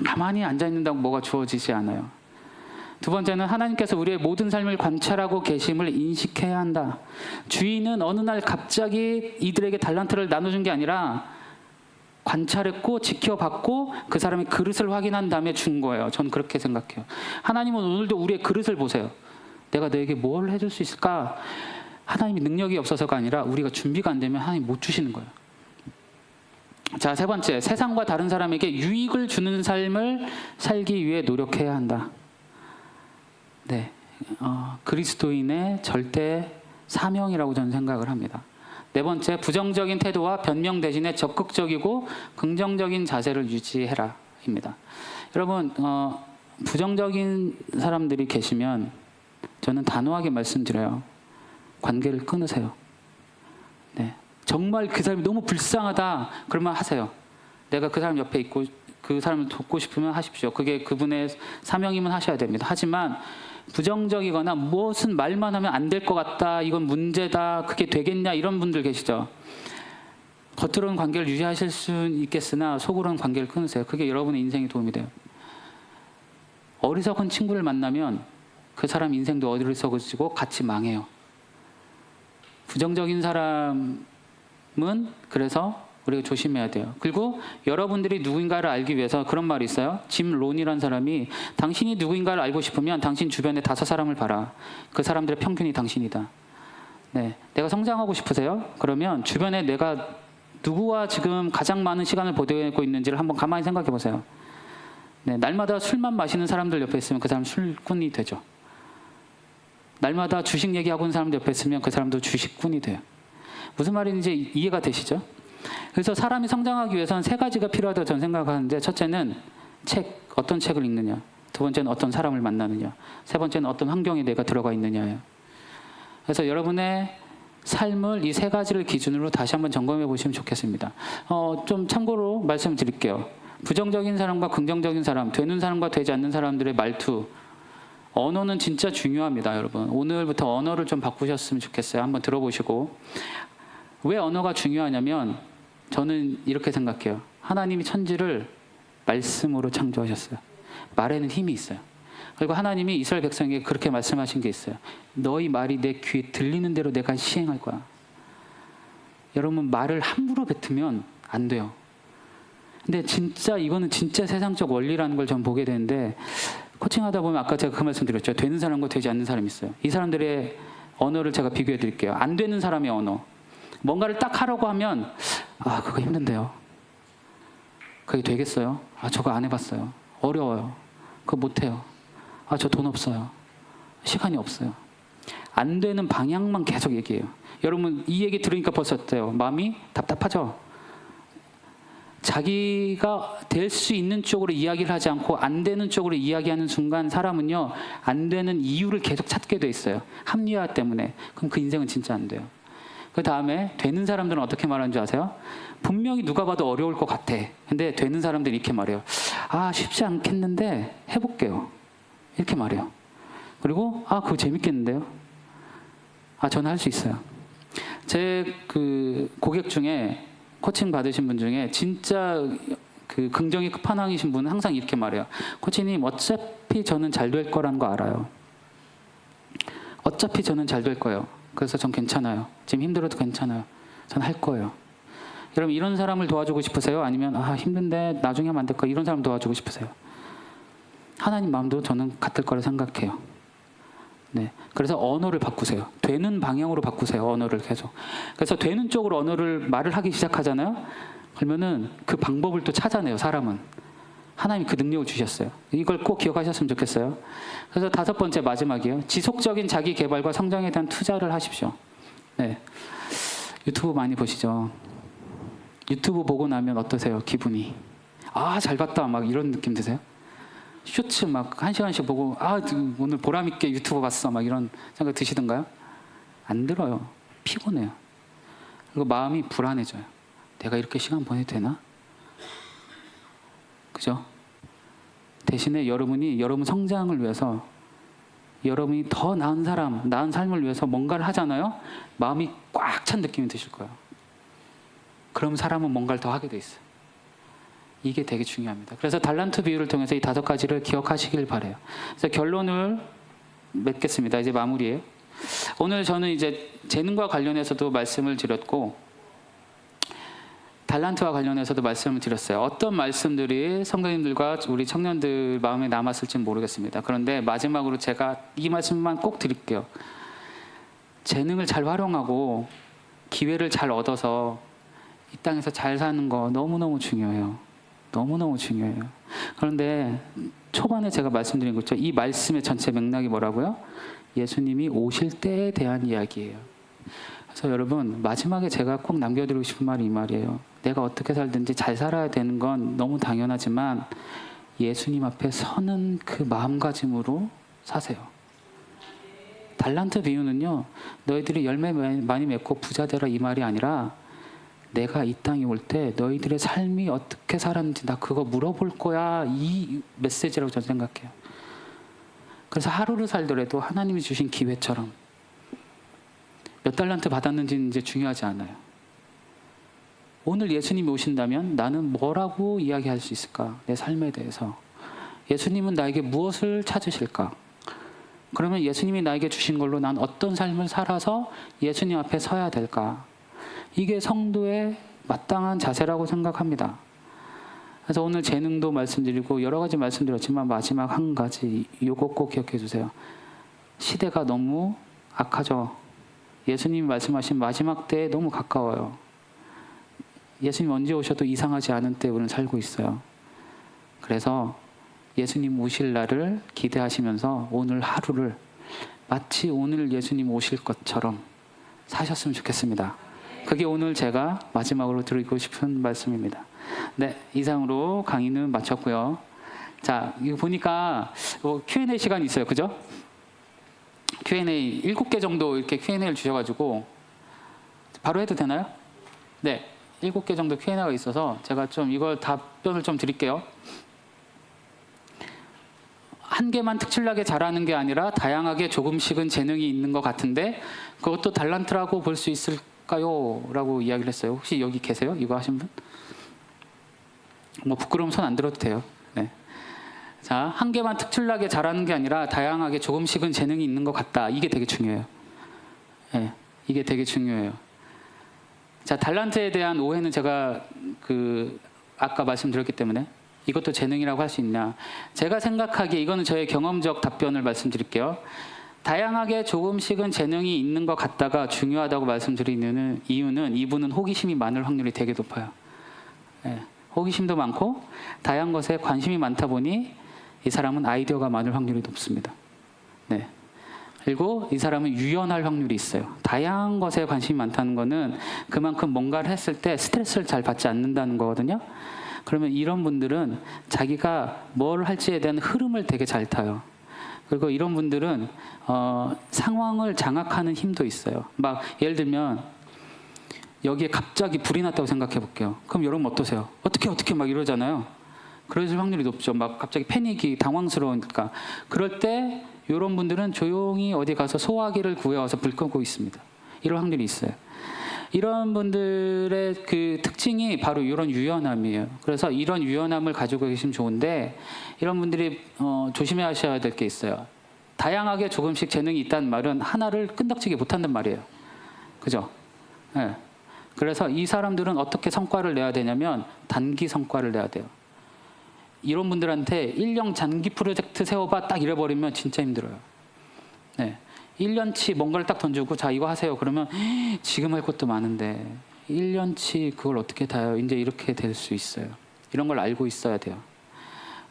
Speaker 1: 가만히 앉아있는다고 뭐가 주어지지 않아요. 두 번째는 하나님께서 우리의 모든 삶을 관찰하고 계심을 인식해야 한다. 주인은 어느 날 갑자기 이들에게 달란트를 나눠준 게 아니라 관찰했고 지켜봤고 그 사람의 그릇을 확인한 다음에 준 거예요. 전 그렇게 생각해요. 하나님은 오늘도 우리의 그릇을 보세요. 내가 너에게 뭘 해줄 수 있을까? 하나님이 능력이 없어서가 아니라 우리가 준비가 안 되면 하나님 못 주시는 거예요. 자, 세 번째, 세상과 다른 사람에게 유익을 주는 삶을 살기 위해 노력해야 한다. 네, 그리스도인의 절대 사명이라고 저는 생각을 합니다. 네 번째, 부정적인 태도와 변명 대신에 적극적이고 긍정적인 자세를 유지해라 입니다. 여러분, 부정적인 사람들이 계시면 저는 단호하게 말씀드려요. 관계를 끊으세요. 네, 정말 그 사람이 너무 불쌍하다 그러면 하세요. 내가 그 사람 옆에 있고 그 사람을 돕고 싶으면 하십시오. 그게 그분의 사명이면 하셔야 됩니다. 하지만 부정적이거나 무엇은 말만 하면 안 될 것 같다, 이건 문제다, 그게 되겠냐, 이런 분들 계시죠. 겉으로는 관계를 유지하실 수는 있겠으나 속으로는 관계를 끊으세요. 그게 여러분의 인생에 도움이 돼요. 어리석은 친구를 만나면 그 사람 인생도 어리석어지고 같이 망해요. 부정적인 사람은 그래서 우리가 조심해야 돼요. 그리고 여러분들이 누구인가를 알기 위해서 그런 말이 있어요. 짐 론이라는 사람이 당신이 누구인가를 알고 싶으면 당신 주변에 5사람을 봐라. 그 사람들의 평균이 당신이다. 네, 내가 성장하고 싶으세요? 그러면 주변에 내가 누구와 지금 가장 많은 시간을 보내고 있는지를 한번 가만히 생각해 보세요. 네, 날마다 술만 마시는 사람들 옆에 있으면 그 사람 술꾼이 되죠. 날마다 주식 얘기하고 있는 사람들 옆에 있으면 그 사람도 주식꾼이 돼요. 무슨 말인지 이해가 되시죠? 그래서 사람이 성장하기 위해서는 3가지가 필요하다고 저는 생각하는데, 첫째는 책, 어떤 책을 읽느냐. 두 번째는 어떤 사람을 만나느냐. 세 번째는 어떤 환경에 내가 들어가 있느냐예요. 그래서 여러분의 삶을 이 3가지를 기준으로 다시 한번 점검해 보시면 좋겠습니다. 좀 참고로 말씀드릴게요. 부정적인 사람과 긍정적인 사람, 되는 사람과 되지 않는 사람들의 말투, 언어는 진짜 중요합니다, 여러분. 오늘부터 언어를 좀 바꾸셨으면 좋겠어요. 한번 들어보시고. 왜 언어가 중요하냐면 저는 이렇게 생각해요. 하나님이 천지를 말씀으로 창조하셨어요. 말에는 힘이 있어요. 그리고 하나님이 이스라엘 백성에게 그렇게 말씀하신 게 있어요. 너희 말이 내 귀에 들리는 대로 내가 시행할 거야. 여러분, 말을 함부로 뱉으면 안 돼요. 근데 진짜 이거는 진짜 세상적 원리라는 걸 전 보게 되는데, 코칭하다 보면 아까 제가 그 말씀 드렸죠. 되는 사람과 되지 않는 사람이 있어요. 이 사람들의 언어를 제가 비교해 드릴게요. 안 되는 사람의 언어. 뭔가를 딱 하려고 하면 그거 힘든데요. 그게 되겠어요? 저거 안 해봤어요. 어려워요. 그거 못해요. 저 돈 없어요. 시간이 없어요. 안 되는 방향만 계속 얘기해요. 여러분, 이 얘기 들으니까 벌써 어때요? 마음이 답답하죠? 자기가 될 수 있는 쪽으로 이야기를 하지 않고 안 되는 쪽으로 이야기하는 순간 사람은요, 안 되는 이유를 계속 찾게 돼 있어요. 합리화 때문에. 그럼 그 인생은 진짜 안 돼요. 그 다음에 되는 사람들은 어떻게 말하는 줄 아세요? 분명히 누가 봐도 어려울 것 같아. 근데 되는 사람들이 이렇게 말해요. 쉽지 않겠는데 해볼게요. 이렇게 말해요. 그리고 그거 재밌겠는데요? 저는 할 수 있어요. 제 그 고객 중에 코칭 받으신 분 중에 진짜 그 긍정이 끝판왕이신 분은 항상 이렇게 말해요. 코치님, 어차피 저는 잘 될 거라는 거 알아요. 어차피 저는 잘 될 거예요. 그래서 전 괜찮아요. 지금 힘들어도 괜찮아요. 전 할 거예요. 여러분, 이런 사람을 도와주고 싶으세요? 아니면 힘든데 나중에 하면 안 될까? 이런 사람 도와주고 싶으세요? 하나님 마음도 저는 같을 거라 생각해요. 네, 그래서 언어를 바꾸세요. 되는 방향으로 바꾸세요. 언어를 계속. 그래서 되는 쪽으로 말을 하기 시작하잖아요. 그러면은 그 방법을 또 찾아내요. 사람은. 하나님이 그 능력을 주셨어요. 이걸 꼭 기억하셨으면 좋겠어요. 그래서 5번째, 마지막이에요. 지속적인 자기 개발과 성장에 대한 투자를 하십시오. 네, 유튜브 많이 보시죠. 유튜브 보고 나면 어떠세요? 기분이? 잘 봤다, 막 이런 느낌 드세요? 쇼츠 막 1시간씩 보고 오늘 보람있게 유튜브 봤어, 막 이런 생각 드시던가요? 안 들어요. 피곤해요. 그리고 마음이 불안해져요. 내가 이렇게 시간 보내도 되나? 그죠? 대신에 여러분이 여러분 성장을 위해서, 여러분이 더 나은 나은 삶을 위해서 뭔가를 하잖아요. 마음이 꽉 찬 느낌이 드실 거예요. 그럼 사람은 뭔가를 더 하게 돼 있어요. 이게 되게 중요합니다. 그래서 달란트 비유를 통해서 이 5가지를 기억하시길 바래요. 그래서 결론을 맺겠습니다. 이제 마무리예요. 오늘 저는 이제 재능과 관련해서도 말씀을 드렸고, 달란트와 관련해서도 말씀을 드렸어요. 어떤 말씀들이 성도님들과 우리 청년들 마음에 남았을지는 모르겠습니다. 그런데 마지막으로 제가 이 말씀만 꼭 드릴게요. 재능을 잘 활용하고 기회를 잘 얻어서 이 땅에서 잘 사는 거 너무너무 중요해요. 너무너무 중요해요. 그런데 초반에 제가 말씀드린 것처럼 이 말씀의 전체 맥락이 뭐라고요? 예수님이 오실 때에 대한 이야기예요. 그래서 여러분, 마지막에 제가 꼭 남겨드리고 싶은 말이 이 말이에요. 내가 어떻게 살든지 잘 살아야 되는 건 너무 당연하지만 예수님 앞에 서는 그 마음가짐으로 사세요. 달란트 비유는요, 너희들이 열매 많이 맺고 부자 되라 이 말이 아니라, 내가 이 땅에 올 때 너희들의 삶이 어떻게 살았는지 나 그거 물어볼 거야, 이 메시지라고 저는 생각해요. 그래서 하루를 살더라도 하나님이 주신 기회처럼, 몇 달란트 받았는지는 이제 중요하지 않아요. 오늘 예수님이 오신다면 나는 뭐라고 이야기할 수 있을까? 내 삶에 대해서. 예수님은 나에게 무엇을 찾으실까? 그러면 예수님이 나에게 주신 걸로 난 어떤 삶을 살아서 예수님 앞에 서야 될까? 이게 성도의 마땅한 자세라고 생각합니다. 그래서 오늘 재능도 말씀드리고 여러 가지 말씀드렸지만 마지막 한 가지, 요거 꼭 기억해 주세요. 시대가 너무 악하죠. 예수님이 말씀하신 마지막 때에 너무 가까워요. 예수님 언제 오셔도 이상하지 않은 때에 우리는 살고 있어요. 그래서 예수님 오실 날을 기대하시면서 오늘 하루를 마치 오늘 예수님 오실 것처럼 사셨으면 좋겠습니다. 그게 오늘 제가 마지막으로 드리고 싶은 말씀입니다. 네, 이상으로 강의는 마쳤고요. 자, 이거 보니까 Q&A 시간이 있어요. 그죠? Q&A 7개 정도 이렇게 Q&A를 주셔가지고 바로 해도 되나요? 네, 7개 정도 Q&A가 있어서 제가 좀 이걸 답변을 좀 드릴게요. 한 개만 특출나게 잘하는 게 아니라 다양하게 조금씩은 재능이 있는 것 같은데 그것도 달란트라고 볼 수 있을까요? 라고 이야기를 했어요. 혹시 여기 계세요? 이거 하신 분? 뭐 부끄러우면 손 안 들어도 돼요. 네. 자, 한 개만 특출나게 잘하는 게 아니라 다양하게 조금씩은 재능이 있는 것 같다. 이게 되게 중요해요. 네, 이게 되게 중요해요. 자, 달란트에 대한 오해는 제가 아까 말씀드렸기 때문에 이것도 재능이라고 할 수 있냐. 제가 생각하기에 이거는 저의 경험적 답변을 말씀드릴게요. 다양하게 조금씩은 재능이 있는 것 같다가 중요하다고 말씀드리는 이유는 이분은 호기심이 많을 확률이 되게 높아요. 네. 호기심도 많고 다양한 것에 관심이 많다 보니 이 사람은 아이디어가 많을 확률이 높습니다. 네. 그리고 이 사람은 유연할 확률이 있어요. 다양한 것에 관심이 많다는 거는 그만큼 뭔가를 했을 때 스트레스를 잘 받지 않는다는 거거든요. 그러면 이런 분들은 자기가 뭘 할지에 대한 흐름을 되게 잘 타요. 그리고 이런 분들은 상황을 장악하는 힘도 있어요. 막 예를 들면 여기에 갑자기 불이 났다고 생각해 볼게요. 그럼 여러분 어떠세요? 어떻게 막 이러잖아요. 그럴 확률이 높죠. 막 갑자기 패닉이 당황스러우니까. 그럴 때 이런 분들은 조용히 어디 가서 소화기를 구해와서 불 끄고 있습니다. 이런 확률이 있어요. 이런 분들의 그 특징이 바로 이런 유연함이에요. 그래서 이런 유연함을 가지고 계시면 좋은데 이런 분들이 조심해야 하셔야 될 게 있어요. 다양하게 조금씩 재능이 있다는 말은 하나를 끈덕지게 못한단 말이에요. 그죠? 네. 그래서 이 사람들은 어떻게 성과를 내야 되냐면 단기 성과를 내야 돼요. 이런 분들한테 1년 장기 프로젝트 세워봐 딱 이래버리면 진짜 힘들어요. 네. 1년치 뭔가를 딱 던지고 자 이거 하세요. 그러면 지금 할 것도 많은데 1년치 그걸 어떻게 다요? 이제 이렇게 될 수 있어요. 이런 걸 알고 있어야 돼요.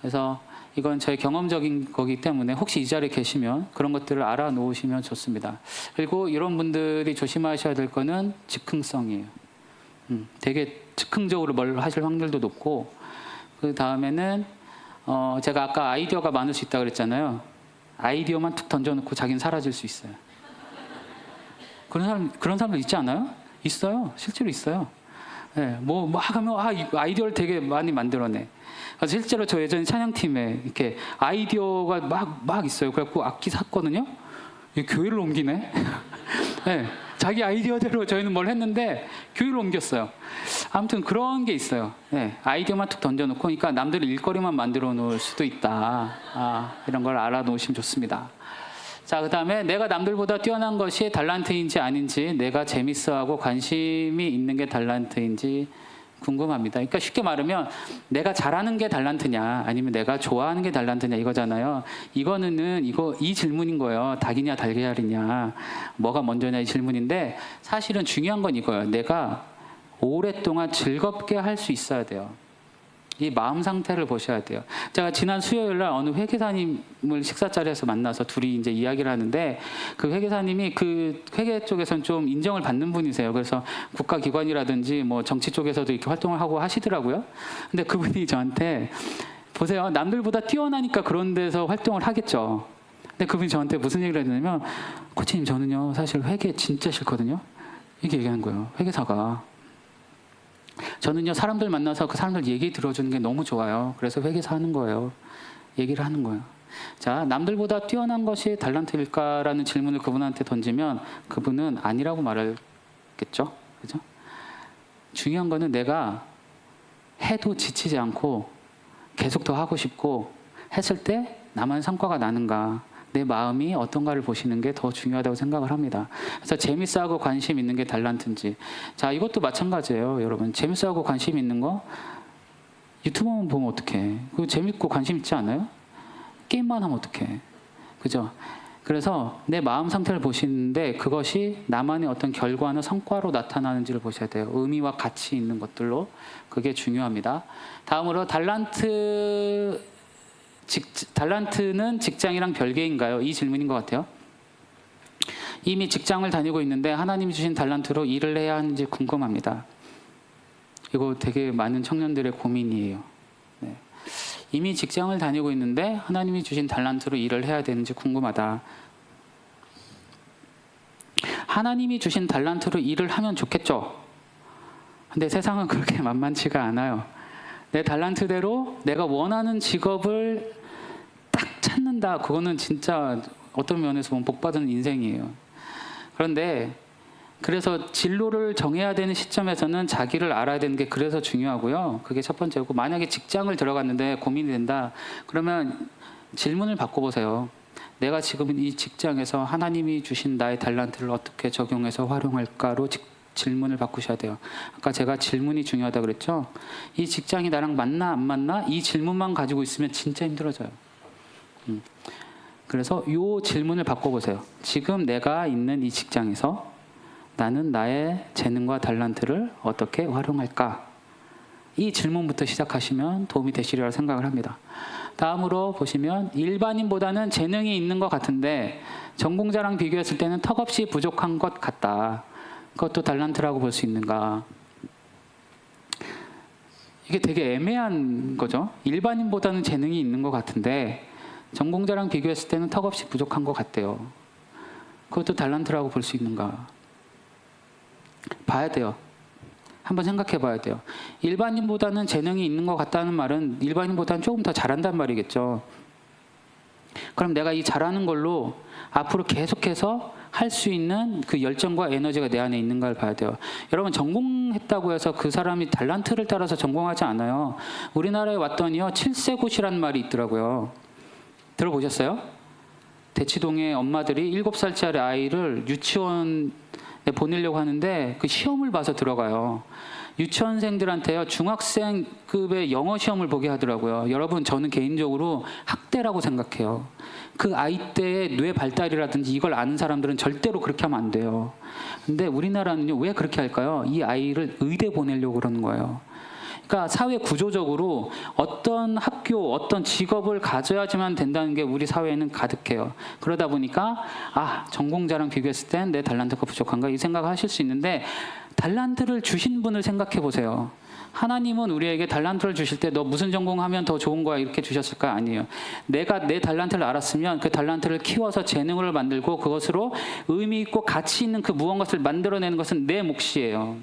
Speaker 1: 그래서 이건 저의 경험적인 거기 때문에 혹시 이 자리에 계시면 그런 것들을 알아놓으시면 좋습니다. 그리고 이런 분들이 조심하셔야 될 거는 즉흥성이에요. 되게 즉흥적으로 뭘 하실 확률도 높고 그 다음에는 제가 아까 아이디어가 많을 수 있다고 그랬잖아요. 아이디어만 툭 던져놓고 자기는 사라질 수 있어요. 그런 사람들 있지 않아요? 있어요. 실제로 있어요. 네, 뭐 막 하면 아이디어를 되게 많이 만들어내. 그래서 실제로 저 예전에 찬양팀에 이렇게 아이디어가 막 있어요. 그래갖고 악기 샀거든요. 교회를 옮기네. 네, 자기 아이디어대로 저희는 뭘 했는데 교회를 옮겼어요. 아무튼 그런 게 있어요. 네, 아이디어만 툭 던져놓고 그러니까 남들이 일거리만 만들어 놓을 수도 있다. 이런 걸 알아놓으시면 좋습니다. 자, 그 다음에 내가 남들보다 뛰어난 것이 달란트인지 아닌지 내가 재밌어하고 관심이 있는 게 달란트인지 궁금합니다. 그러니까 쉽게 말하면 내가 잘하는 게 달란트냐 아니면 내가 좋아하는 게 달란트냐 이거잖아요. 이거는 이 질문인 거예요. 닭이냐 달걀이냐 뭐가 먼저냐 이 질문인데 사실은 중요한 건 이거예요. 내가 오랫동안 즐겁게 할 수 있어야 돼요. 이 마음 상태를 보셔야 돼요. 제가 지난 수요일 날 어느 회계사님을 식사 자리에서 만나서 둘이 이제 이야기를 하는데 그 회계사님이 그 회계 쪽에서는 좀 인정을 받는 분이세요. 그래서 국가기관이라든지 뭐 정치 쪽에서도 이렇게 활동을 하고 하시더라고요. 근데 그분이 저한테 보세요. 남들보다 뛰어나니까 그런 데서 활동을 하겠죠. 근데 그분이 저한테 무슨 얘기를 했냐면 코치님 저는요 사실 회계 진짜 싫거든요. 이렇게 얘기하는 거예요. 회계사가. 저는요 사람들 만나서 그 사람들 얘기 들어주는 게 너무 좋아요. 그래서 회계사 하는 거예요. 얘기를 하는 거예요. 자, 남들보다 뛰어난 것이 달란트일까라는 질문을 그분한테 던지면 그분은 아니라고 말하겠죠. 그죠? 중요한 거는 내가 해도 지치지 않고 계속 더 하고 싶고 했을 때 나만 성과가 나는가, 내 마음이 어떤가를 보시는 게 더 중요하다고 생각을 합니다. 그래서 재밌어하고 관심 있는 게 달란트인지. 자, 이것도 마찬가지예요, 여러분. 재밌어하고 관심 있는 거 유튜브만 보면 어떡해. 그거 재밌고 관심 있지 않아요? 게임만 하면 어떡해. 그죠? 그래서 내 마음 상태를 보시는데 그것이 나만의 어떤 결과나 성과로 나타나는지를 보셔야 돼요. 의미와 가치 있는 것들로. 그게 중요합니다. 다음으로 달란트는 직장이랑 별개인가요? 이 질문인 것 같아요. 이미 직장을 다니고 있는데 하나님이 주신 달란트로 일을 해야 하는지 궁금합니다. 이거 되게 많은 청년들의 고민이에요. 네. 이미 직장을 다니고 있는데 하나님이 주신 달란트로 일을 해야 되는지 궁금하다. 하나님이 주신 달란트로 일을 하면 좋겠죠. 근데 세상은 그렇게 만만치가 않아요. 내 달란트대로 내가 원하는 직업을 딱 찾는다. 그거는 진짜 어떤 면에서 보면 복받은 인생이에요. 그런데 그래서 진로를 정해야 되는 시점에서는 자기를 알아야 되는 게 그래서 중요하고요. 그게 첫 번째고, 만약에 직장을 들어갔는데 고민이 된다. 그러면 질문을 바꿔보세요. 내가 지금 이 직장에서 하나님이 주신 나의 달란트를 어떻게 적용해서 활용할까로 질문을 바꾸셔야 돼요. 아까 제가 질문이 중요하다 그랬죠. 이 직장이 나랑 맞나 안 맞나? 이 질문만 가지고 있으면 진짜 힘들어져요. 그래서 이 질문을 바꿔보세요. 지금 내가 있는 이 직장에서 나는 나의 재능과 달란트를 어떻게 활용할까? 이 질문부터 시작하시면 도움이 되시리라고 생각을 합니다. 다음으로 보시면 일반인보다는 재능이 있는 것 같은데 전공자랑 비교했을 때는 턱없이 부족한 것 같다. 그것도 달란트라고 볼 수 있는가? 이게 되게 애매한 거죠. 일반인보다는 재능이 있는 것 같은데 전공자랑 비교했을 때는 턱없이 부족한 것 같대요. 그것도 달란트라고 볼 수 있는가? 봐야 돼요. 한번 생각해 봐야 돼요. 일반인보다는 재능이 있는 것 같다는 말은 일반인보다는 조금 더 잘한다는 말이겠죠. 그럼 내가 이 잘하는 걸로 앞으로 계속해서 할 수 있는 그 열정과 에너지가 내 안에 있는가를 봐야 돼요. 여러분, 전공했다고 해서 그 사람이 달란트를 따라서 전공하지 않아요. 우리나라에 왔더니요, 7세굿이라는 말이 있더라고요. 들어보셨어요? 대치동의 엄마들이 7살짜리 아이를 유치원에 보내려고 하는데 그 시험을 봐서 들어가요. 유치원생들한테요, 중학생급의 영어 시험을 보게 하더라고요. 여러분, 저는 개인적으로 학대라고 생각해요. 그 아이 때의 뇌 발달이라든지 이걸 아는 사람들은 절대로 그렇게 하면 안 돼요. 근데 우리나라는요, 왜 그렇게 할까요? 이 아이를 의대 보내려고 그러는 거예요. 그러니까 사회 구조적으로 어떤 학교, 어떤 직업을 가져야지만 된다는 게 우리 사회에는 가득해요. 그러다 보니까 전공자랑 비교했을 땐 내 달란트가 부족한가 이 생각을 하실 수 있는데, 달란트를 주신 분을 생각해 보세요. 하나님은 우리에게 달란트를 주실 때 너 무슨 전공하면 더 좋은 거야 이렇게 주셨을까? 아니에요. 내가 내 달란트를 알았으면 그 달란트를 키워서 재능을 만들고 그것으로 의미 있고 가치 있는 그 무언가를 만들어내는 것은 내 몫이에요.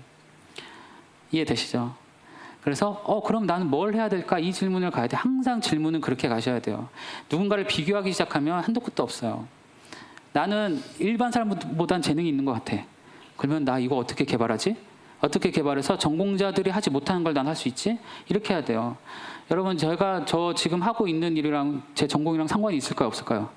Speaker 1: 이해되시죠? 그래서 그럼 나는 뭘 해야 될까? 이 질문을 가야 돼. 항상 질문은 그렇게 가셔야 돼요. 누군가를 비교하기 시작하면 한도 끝도 없어요. 나는 일반 사람보단 재능이 있는 것 같아. 그러면 나 이거 어떻게 개발하지? 어떻게 개발해서 전공자들이 하지 못하는 걸 난 할 수 있지? 이렇게 해야 돼요. 여러분, 저 지금 하고 있는 일이랑 제 전공이랑 상관이 있을까요? 없을까요?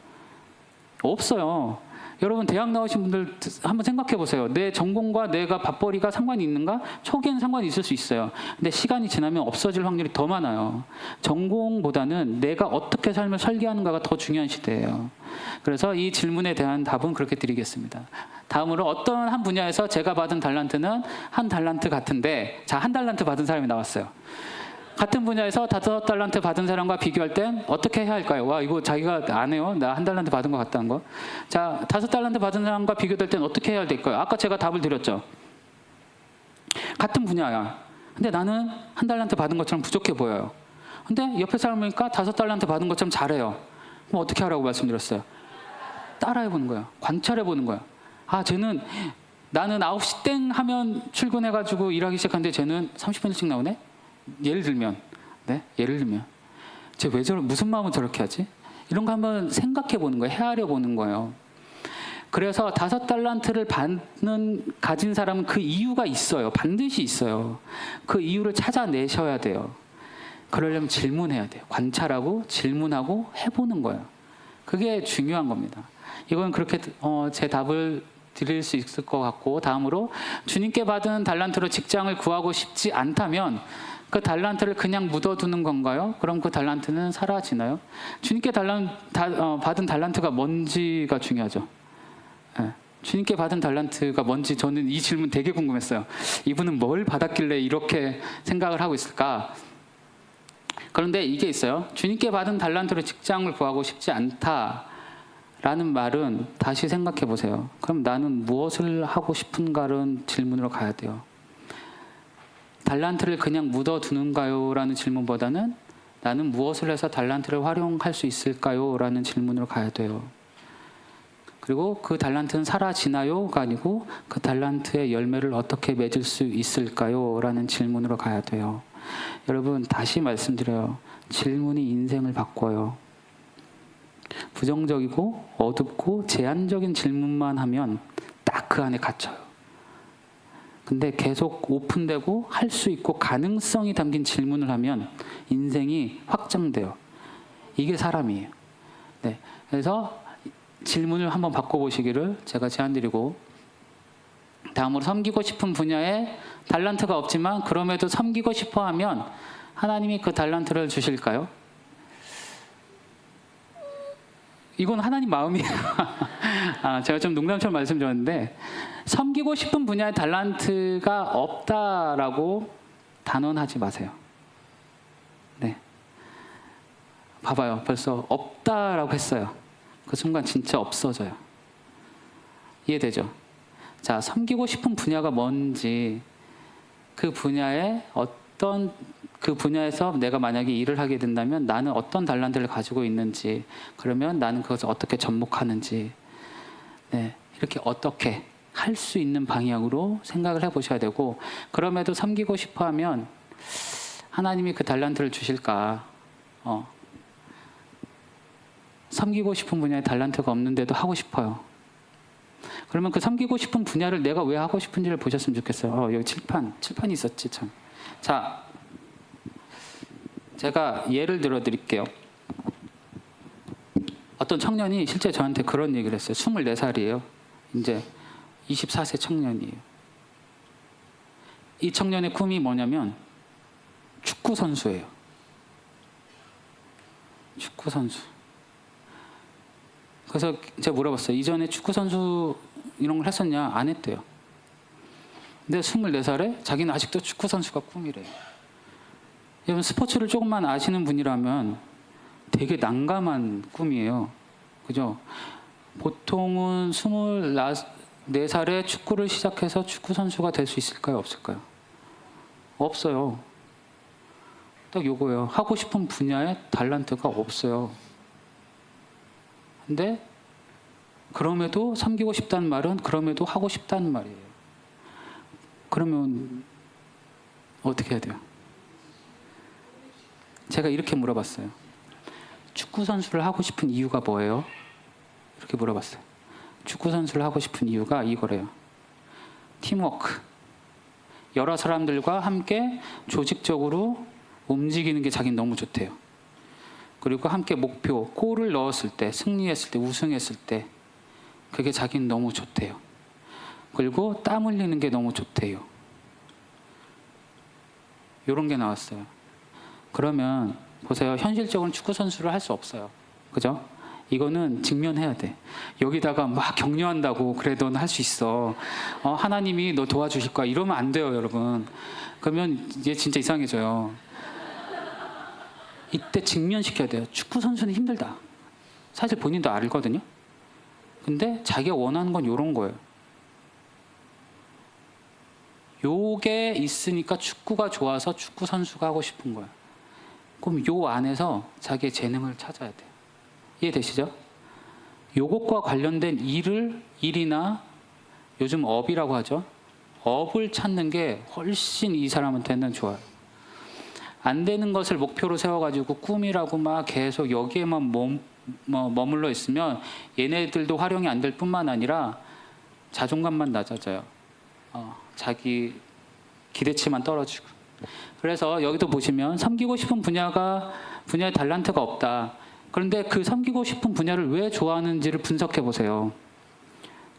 Speaker 1: 없어요. 여러분, 대학 나오신 분들 한번 생각해 보세요. 내 전공과 내가 밥벌이가 상관이 있는가? 초기에는 상관이 있을 수 있어요. 근데 시간이 지나면 없어질 확률이 더 많아요. 전공보다는 내가 어떻게 삶을 설계하는가가 더 중요한 시대예요. 그래서 이 질문에 대한 답은 그렇게 드리겠습니다. 다음으로 어떤 한 분야에서 제가 받은 달란트는 한 달란트 같은데, 자, 한 달란트 받은 사람이 나왔어요. 같은 분야에서 5달란트 받은 사람과 비교할 땐 어떻게 해야 할까요? 와, 이거 자기가 안 해요? 나 한 달란트 받은 것 같다는 거. 자, 5달란트 받은 사람과 비교될 땐 어떻게 해야 될까요? 아까 제가 답을 드렸죠. 같은 분야야. 근데 나는 한 달란트 받은 것처럼 부족해 보여요. 근데 옆에 사람 보니까 5달란트 받은 것처럼 잘해요. 그럼 어떻게 하라고 말씀드렸어요? 따라해보는 거예요. 관찰해보는 거예요. 나는 9시 땡 하면 출근해가지고 일하기 시작하는데 쟤는 30분 일찍 나오네? 예를 들면 쟤 왜 무슨 마음으로 저렇게 하지? 이런 거 한번 생각해 보는 거예요. 헤아려 보는 거예요. 그래서 5달란트를 가진 사람은 그 이유가 있어요. 반드시 있어요. 그 이유를 찾아내셔야 돼요. 그러려면 질문해야 돼요. 관찰하고 질문하고 해보는 거예요. 그게 중요한 겁니다. 이건 그렇게 제 답을 드릴 수 있을 것 같고, 다음으로 주님께 받은 달란트로 직장을 구하고 싶지 않다면 그 달란트를 그냥 묻어두는 건가요? 그럼 그 달란트는 사라지나요? 주님께 받은 달란트가 뭔지가 중요하죠. 네. 주님께 받은 달란트가 뭔지 저는 이 질문 되게 궁금했어요. 이분은 뭘 받았길래 이렇게 생각을 하고 있을까? 그런데 이게 있어요. 주님께 받은 달란트로 직장을 구하고 싶지 않다라는 말은 다시 생각해 보세요. 그럼 나는 무엇을 하고 싶은가라는 질문으로 가야 돼요. 달란트를 그냥 묻어두는가요? 라는 질문보다는 나는 무엇을 해서 달란트를 활용할 수 있을까요? 라는 질문으로 가야 돼요. 그리고 그 달란트는 사라지나요?가 아니고 그 달란트의 열매를 어떻게 맺을 수 있을까요? 라는 질문으로 가야 돼요. 여러분, 다시 말씀드려요. 질문이 인생을 바꿔요. 부정적이고 어둡고 제한적인 질문만 하면 딱 그 안에 갇혀요. 근데 계속 오픈되고 할 수 있고 가능성이 담긴 질문을 하면 인생이 확장돼요. 이게 사람이에요. 네, 그래서 질문을 한번 바꿔보시기를 제가 제안드리고, 다음으로 섬기고 싶은 분야에 달란트가 없지만 그럼에도 섬기고 싶어 하면 하나님이 그 달란트를 주실까요? 이건 하나님 마음이에요. 제가 좀 농담처럼 말씀드렸는데, 섬기고 싶은 분야에 달란트가 없다라고 단언하지 마세요. 네, 봐봐요. 벌써 없다라고 했어요. 그 순간 진짜 없어져요. 이해되죠? 자, 섬기고 싶은 분야가 뭔지, 그 분야에서 내가 만약에 일을 하게 된다면 나는 어떤 달란트를 가지고 있는지, 그러면 나는 그것을 어떻게 접목하는지, 네, 이렇게 어떻게 할 수 있는 방향으로 생각을 해보셔야 되고, 그럼에도 섬기고 싶어 하면 하나님이 그 달란트를 주실까? 섬기고 싶은 분야에 달란트가 없는데도 하고 싶어요. 그러면 그 섬기고 싶은 분야를 내가 왜 하고 싶은지를 보셨으면 좋겠어요. 여기 칠판이 있었지 참. 자, 제가 예를 들어 드릴게요. 어떤 청년이 실제 저한테 그런 얘기를 했어요. 24살이에요. 이제 24세 청년이에요. 이 청년의 꿈이 뭐냐면 축구 선수예요. 축구 선수. 그래서 제가 물어봤어요. 이전에 축구 선수 이런 걸 했었냐? 안 했대요. 근데 24살에 자기는 아직도 축구 선수가 꿈이래요. 여러분, 스포츠를 조금만 아시는 분이라면 되게 난감한 꿈이에요. 그죠? 보통은 24살에 축구를 시작해서 축구 선수가 될 수 있을까요? 없을까요? 없어요. 딱 요거예요. 하고 싶은 분야에 달란트가 없어요. 근데 그럼에도 섬기고 싶다는 말은 그럼에도 하고 싶다는 말이에요. 그러면 어떻게 해야 돼요? 제가 이렇게 물어봤어요. 축구 선수를 하고 싶은 이유가 뭐예요? 이렇게 물어봤어요. 축구 선수를 하고 싶은 이유가 이거래요. 팀워크. 여러 사람들과 함께 조직적으로 움직이는 게 자기는 너무 좋대요. 그리고 함께 목표, 골을 넣었을 때, 승리했을 때, 우승했을 때 그게 자기는 너무 좋대요. 그리고 땀 흘리는 게 너무 좋대요. 이런 게 나왔어요. 그러면 보세요. 현실적으로는 축구 선수를 할 수 없어요. 그죠? 이거는 직면해야 돼. 여기다가 막 격려한다고 그래 넌 할 수 있어. 하나님이 너 도와주실 거야. 이러면 안 돼요, 여러분. 그러면 이게 진짜 이상해져요. 이때 직면시켜야 돼요. 축구 선수는 힘들다. 사실 본인도 알거든요. 근데 자기가 원하는 건 이런 거예요. 요게 있으니까 축구가 좋아서 축구 선수가 하고 싶은 거예요. 그럼 요 안에서 자기의 재능을 찾아야 돼요. 이해되시죠? 요것과 관련된 일이나 요즘 업이라고 하죠. 업을 찾는 게 훨씬 이 사람한테는 좋아요. 안 되는 것을 목표로 세워가지고 꿈이라고 막 계속 여기에만 머물러 있으면 얘네들도 활용이 안 될 뿐만 아니라 자존감만 낮아져요. 자기 기대치만 떨어지고. 그래서 여기도 보시면 섬기고 싶은 분야의 달란트가 없다. 그런데 그 섬기고 싶은 분야를 왜 좋아하는지를 분석해 보세요.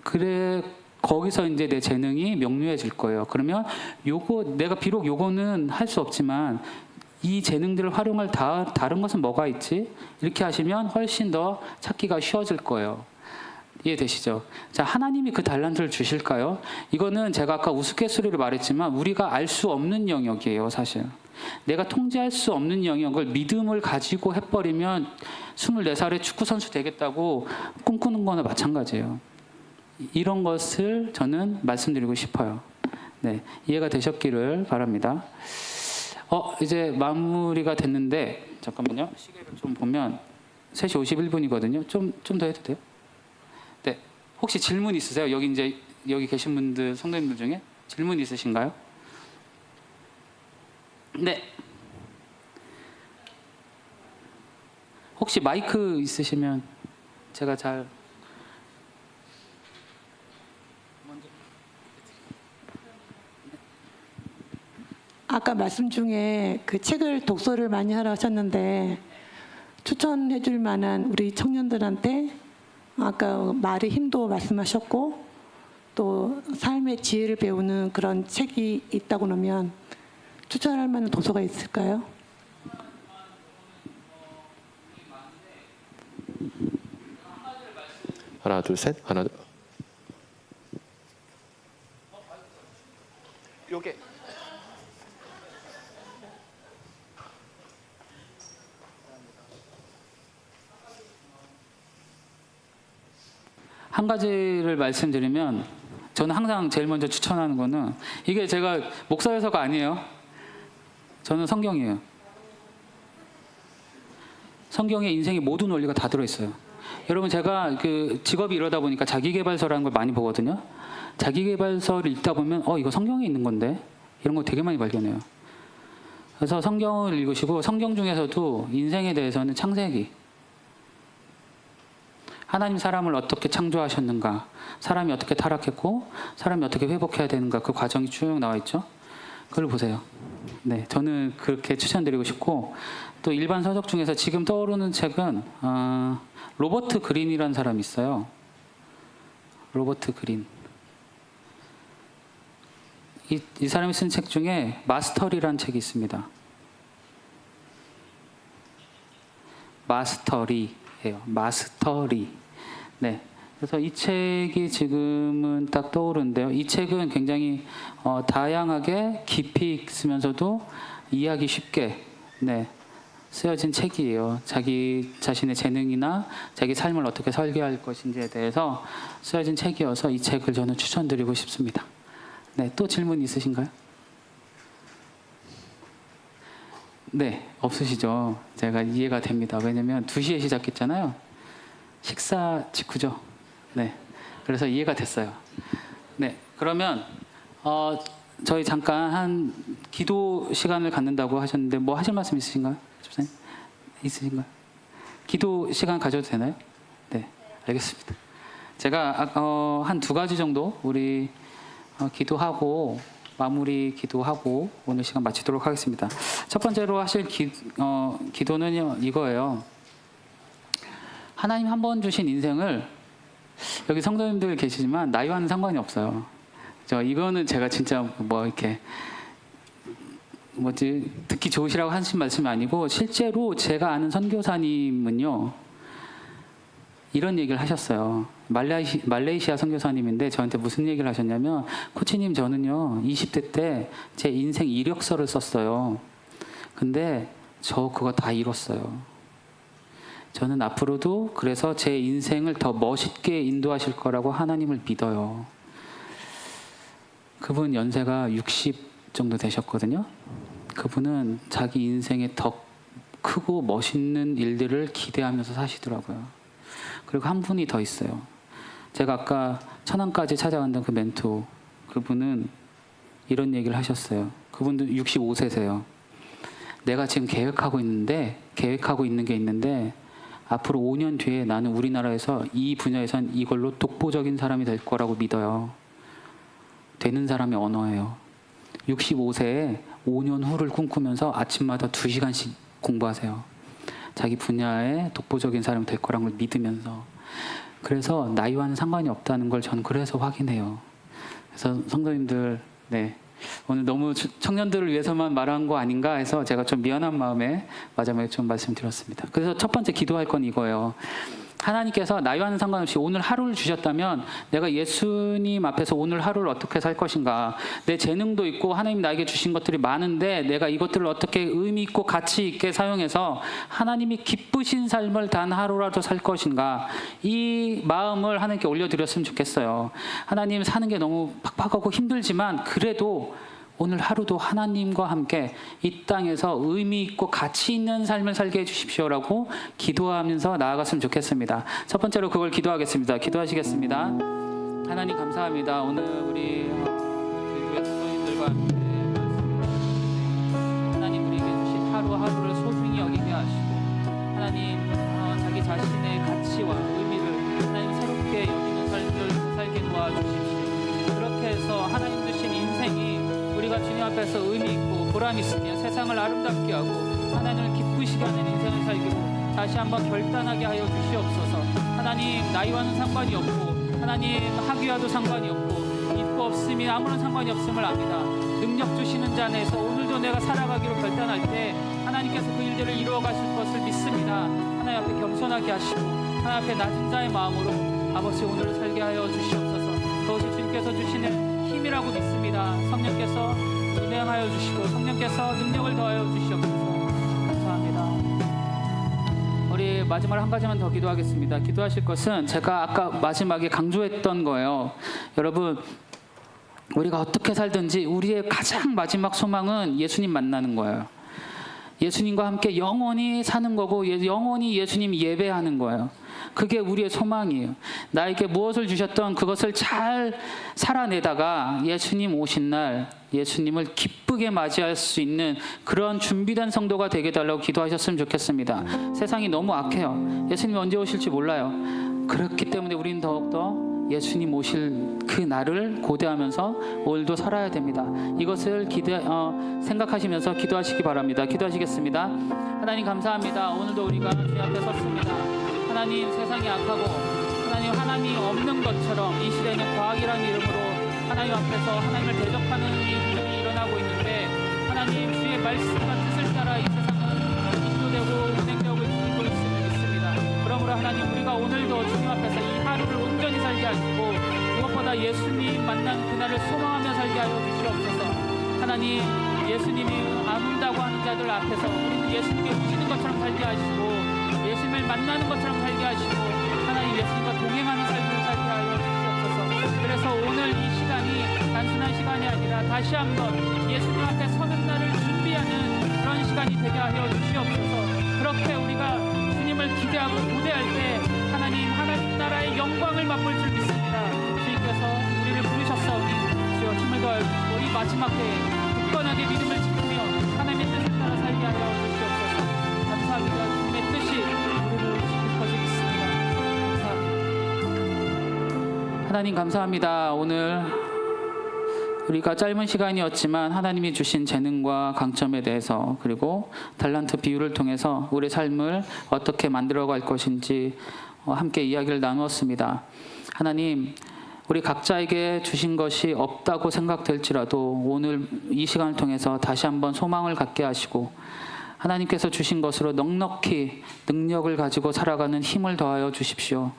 Speaker 1: 그래 거기서 이제 내 재능이 명료해질 거예요. 그러면 내가 비록 요거는 할 수 없지만 이 재능들을 활용할 다른 것은 뭐가 있지? 이렇게 하시면 훨씬 더 찾기가 쉬워질 거예요. 이해되시죠? 자, 하나님이 그 달란트를 주실까요? 이거는 제가 아까 우스갯소리로 말했지만 우리가 알 수 없는 영역이에요, 사실. 내가 통제할 수 없는 영역을 믿음을 가지고 해버리면 24살에 축구 선수 되겠다고 꿈꾸는 거나 마찬가지예요. 이런 것을 저는 말씀드리고 싶어요. 네, 이해가 되셨기를 바랍니다. 이제 마무리가 됐는데 잠깐만요. 시계를 좀 보면 3시 51분이거든요. 좀 더 해도 돼요? 네, 혹시 질문 있으세요? 여기 계신 분들, 성도님들 중에 질문 있으신가요? 네. 혹시 마이크 있으시면 제가 잘
Speaker 2: 아까 말씀 중에 그 책을 독서를 많이 하라 하셨는데 추천해 줄 만한 우리 청년들한테 아까 말의 힘도 말씀하셨고 또 삶의 지혜를 배우는 그런 책이 있다고 하면 추천할 만한 도서가 있을까요?
Speaker 3: 하나, 둘, 셋. 하나, 둘. 요게
Speaker 1: 한 가지를 말씀드리면 저는 항상 제일 먼저 추천하는 거는 이게 제가 목사여서가 아니에요. 저는 성경이에요. 성경에 인생의 모든 원리가 다 들어있어요. 여러분 제가 그 직업이 이러다 보니까 자기계발서라는 걸 많이 보거든요. 자기계발서를 읽다 보면 이거 성경에 있는 건데 이런 거 되게 많이 발견해요. 그래서 성경을 읽으시고 성경 중에서도 인생에 대해서는 창세기 하나님 사람을 어떻게 창조하셨는가, 사람이 어떻게 타락했고 사람이 어떻게 회복해야 되는가 그 과정이 쭉 나와 있죠. 그걸 보세요. 네, 저는 그렇게 추천드리고 싶고 또 일반 서적 중에서 지금 떠오르는 책은 로버트 그린이라는 사람이 있어요. 로버트 그린. 이 사람이 쓴 책 중에 마스터리라는 책이 있습니다. 마스터리예요. 마스터리. 네. 그래서 이 책이 지금은 딱 떠오르는데요. 이 책은 굉장히 다양하게 깊이 쓰면서도 이해하기 쉽게 쓰여진 책이에요. 자기 자신의 재능이나 자기 삶을 어떻게 설계할 것인지에 대해서 쓰여진 책이어서 이 책을 저는 추천드리고 싶습니다. 네, 또 질문 있으신가요? 네, 없으시죠? 제가 이해가 됩니다. 왜냐면 2시에 시작했잖아요. 식사 직후죠. 네, 그래서 이해가 됐어요. 네, 그러면 저희 잠깐 한 기도 시간을 갖는다고 하셨는데 뭐 하실 말씀 있으신가요? 집사님? 있으신가요? 기도 시간 가져도 되나요? 네, 알겠습니다. 제가 한 2가지 정도 우리 기도하고 마무리 기도하고 오늘 시간 마치도록 하겠습니다. 첫 번째로 하실 기도는요 이거예요. 하나님 한 번 주신 인생을 여기 성도님들 계시지만 나이와는 상관이 없어요. 이거는 제가 진짜 이렇게 듣기 좋으시라고 하신 말씀이 아니고 실제로 제가 아는 선교사님은요 이런 얘기를 하셨어요. 말레이시아 선교사님인데 저한테 무슨 얘기를 하셨냐면 코치님 저는요 20대 때 제 인생 이력서를 썼어요. 근데 저 그거 다 잃었어요. 저는 앞으로도 그래서 제 인생을 더 멋있게 인도하실 거라고 하나님을 믿어요. 그분 연세가 60 정도 되셨거든요. 그분은 자기 인생에 더 크고 멋있는 일들을 기대하면서 사시더라고요. 그리고 한 분이 더 있어요. 제가 아까 천안까지 찾아갔던 그 멘토, 그분은 이런 얘기를 하셨어요. 그분도 65세세요. 내가 지금 계획하고 있는 게 있는데 앞으로 5년 뒤에 나는 우리나라에서 이 분야에선 이걸로 독보적인 사람이 될 거라고 믿어요. 되는 사람의 언어예요. 65세에 5년 후를 꿈꾸면서 아침마다 2시간씩 공부하세요. 자기 분야에 독보적인 사람이 될 거라는 걸 믿으면서. 그래서 나이와는 상관이 없다는 걸 저는 그래서 확인해요. 그래서 성도님들, 네, 오늘 너무 청년들을 위해서만 말한 거 아닌가 해서 제가 좀 미안한 마음에 마지막에 좀 말씀드렸습니다. 그래서 첫 번째 기도할 건 이거예요. 하나님께서 나이와는 상관없이 오늘 하루를 주셨다면 내가 예수님 앞에서 오늘 하루를 어떻게 살 것인가. 내 재능도 있고 하나님 나에게 주신 것들이 많은데 내가 이것들을 어떻게 의미 있고 가치 있게 사용해서 하나님이 기쁘신 삶을 단 하루라도 살 것인가. 이 마음을 하나님께 올려드렸으면 좋겠어요. 하나님 사는 게 너무 팍팍하고 힘들지만 그래도 오늘 하루도 하나님과 함께 이 땅에서 의미 있고 가치 있는 삶을 살게 해주십시오라고 기도하면서 나아갔으면 좋겠습니다. 첫 번째로 그걸 기도하겠습니다. 기도하시겠습니다. 하나님 감사합니다. 오늘 우리 교회 성도님들과 함께 하나님 우리에게 주신 하루하루를 소중히 여기게 하시고 하나님 자기 자신의 가치와 의미를 하나님 새롭게 여기는 삶을 살게 도와주십시오. 그렇게 해서 하나님 주신 인생이 우리가 주님 앞에서 의미 있고 보람 있으며 세상을 아름답게 하고 하나님을 기쁘시게 하는 인생을 살기로 다시 한번 결단하게 하여 주시옵소서. 하나님 나이와는 상관이 없고 하나님 학위와도 상관이 없고 있고 없음이 아무런 상관이 없음을 압니다. 능력 주시는 자 안에서 오늘도 내가 살아가기로 결단할 때 하나님께서 그 일들을 이루어 가실 것을 믿습니다. 하나님 앞에 겸손하게 하시고 하나님 앞에 낮은 자의 마음으로 아버지 오늘을 살게 하여 주시옵소서. 그것이 주님께서 주시는 힘이라고 믿습니다. 성령께서 운행하여 주시고 성령께서 능력을 더하여 주시옵소서. 감사합니다. 우리 마지막으로 한 가지만 더 기도하겠습니다. 기도하실 것은 제가 아까 마지막에 강조했던 거예요. 여러분 우리가 어떻게 살든지 우리의 가장 마지막 소망은 예수님 만나는 거예요. 예수님과 함께 영원히 사는 거고 영원히 예수님 예배하는 거예요. 그게 우리의 소망이에요. 나에게 무엇을 주셨던 그것을 잘 살아내다가 예수님 오신 날 예수님을 기쁘게 맞이할 수 있는 그런 준비된 성도가 되게 달라고 기도하셨으면 좋겠습니다. 세상이 너무 악해요. 예수님이 언제 오실지 몰라요. 그렇기 때문에 우리는 더욱더 예수님 오실 그 날을 고대하면서 오늘도 살아야 됩니다. 이것을 생각하시면서 기도하시기 바랍니다. 기도하시겠습니다. 하나님 감사합니다. 오늘도 우리가 주님 앞에 섰습니다. 하나님 세상이 악하고 하나님 없는 것처럼 이 시대에는 과학이라는 이름으로 하나님 앞에서 하나님을 대적하는 일이 일어나고 있는데 하나님 주의 말씀과 뜻을 따라 이 세상은 인도되고 운행되고 있음을 믿습니다. 그러므로 하나님 우리가 오늘도 주님 앞에서 이 하루를 온전히 살게 하시고 무엇보다 예수님 만난 그날을 소망하며 살게 하여 주시옵소서. 하나님 예수님이 안 온다고 하는 자들 앞에서 우리는 예수님이 오시는 것처럼 살게 하시고 예수님을 만나는 것처럼 살게 하시고 하나님 예수님과 동행하는 삶을 살게 하여 주시옵소서. 그래서 오늘 이 시간이 단순한 시간이 아니라 다시 한번 예수님 앞에 서는 날을 준비하는 그런 시간이 되게 하여 주시옵소서. 그렇게 우리가 주님을 기대하고 고대할 때 하나님 나라의 영광을 맛볼 줄 믿습니다. 주님께서 우리를 부르셨사오니 주여 힘을 더하여 주시고 이 마지막 때에 굳건하게 믿음을 지키며 하나님의 뜻을 따라 살게 하여 주시옵소서. 감사합니다. 주님의 뜻이 우리를 지킬 것을 믿습니다. 감사합니다. 하나님 감사합니다. 오늘 우리가 짧은 시간이었지만 하나님이 주신 재능과 강점에 대해서 그리고 달란트 비유를 통해서 우리의 삶을 어떻게 만들어갈 것인지 함께 이야기를 나누었습니다. 하나님 우리 각자에게 주신 것이 없다고 생각될지라도 오늘 이 시간을 통해서 다시 한번 소망을 갖게 하시고 하나님께서 주신 것으로 넉넉히 능력을 가지고 살아가는 힘을 더하여 주십시오.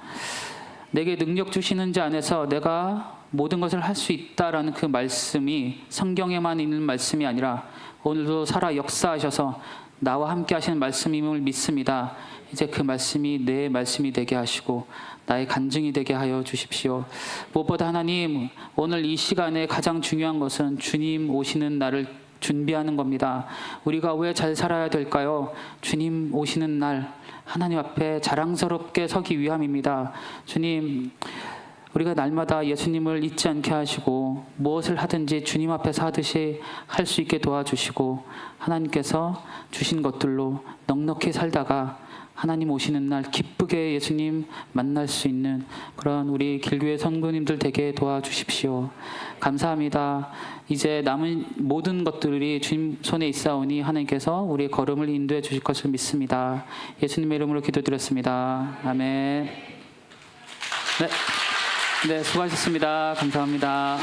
Speaker 1: 내게 능력 주시는 자 안에서 내가 모든 것을 할 수 있다라는 그 말씀이 성경에만 있는 말씀이 아니라 오늘도 살아 역사하셔서 나와 함께 하시는 말씀임을 믿습니다. 이제 그 말씀이 내 말씀이 되게 하시고 나의 간증이 되게 하여 주십시오. 무엇보다 하나님 오늘 이 시간에 가장 중요한 것은 주님 오시는 날을 준비하는 겁니다. 우리가 왜 잘 살아야 될까요? 주님 오시는 날 하나님 앞에 자랑스럽게 서기 위함입니다. 주님 우리가 날마다 예수님을 잊지 않게 하시고 무엇을 하든지 주님 앞에서 하듯이 할 수 있게 도와주시고 하나님께서 주신 것들로 넉넉히 살다가 하나님 오시는 날 기쁘게 예수님 만날 수 있는 그런 우리 길교회 성도님들 되게 도와주십시오. 감사합니다. 이제 남은 모든 것들이 주님 손에 있사오니 하나님께서 우리의 걸음을 인도해 주실 것을 믿습니다. 예수님의 이름으로 기도드렸습니다. 아멘. 네, 수고하셨습니다. 감사합니다.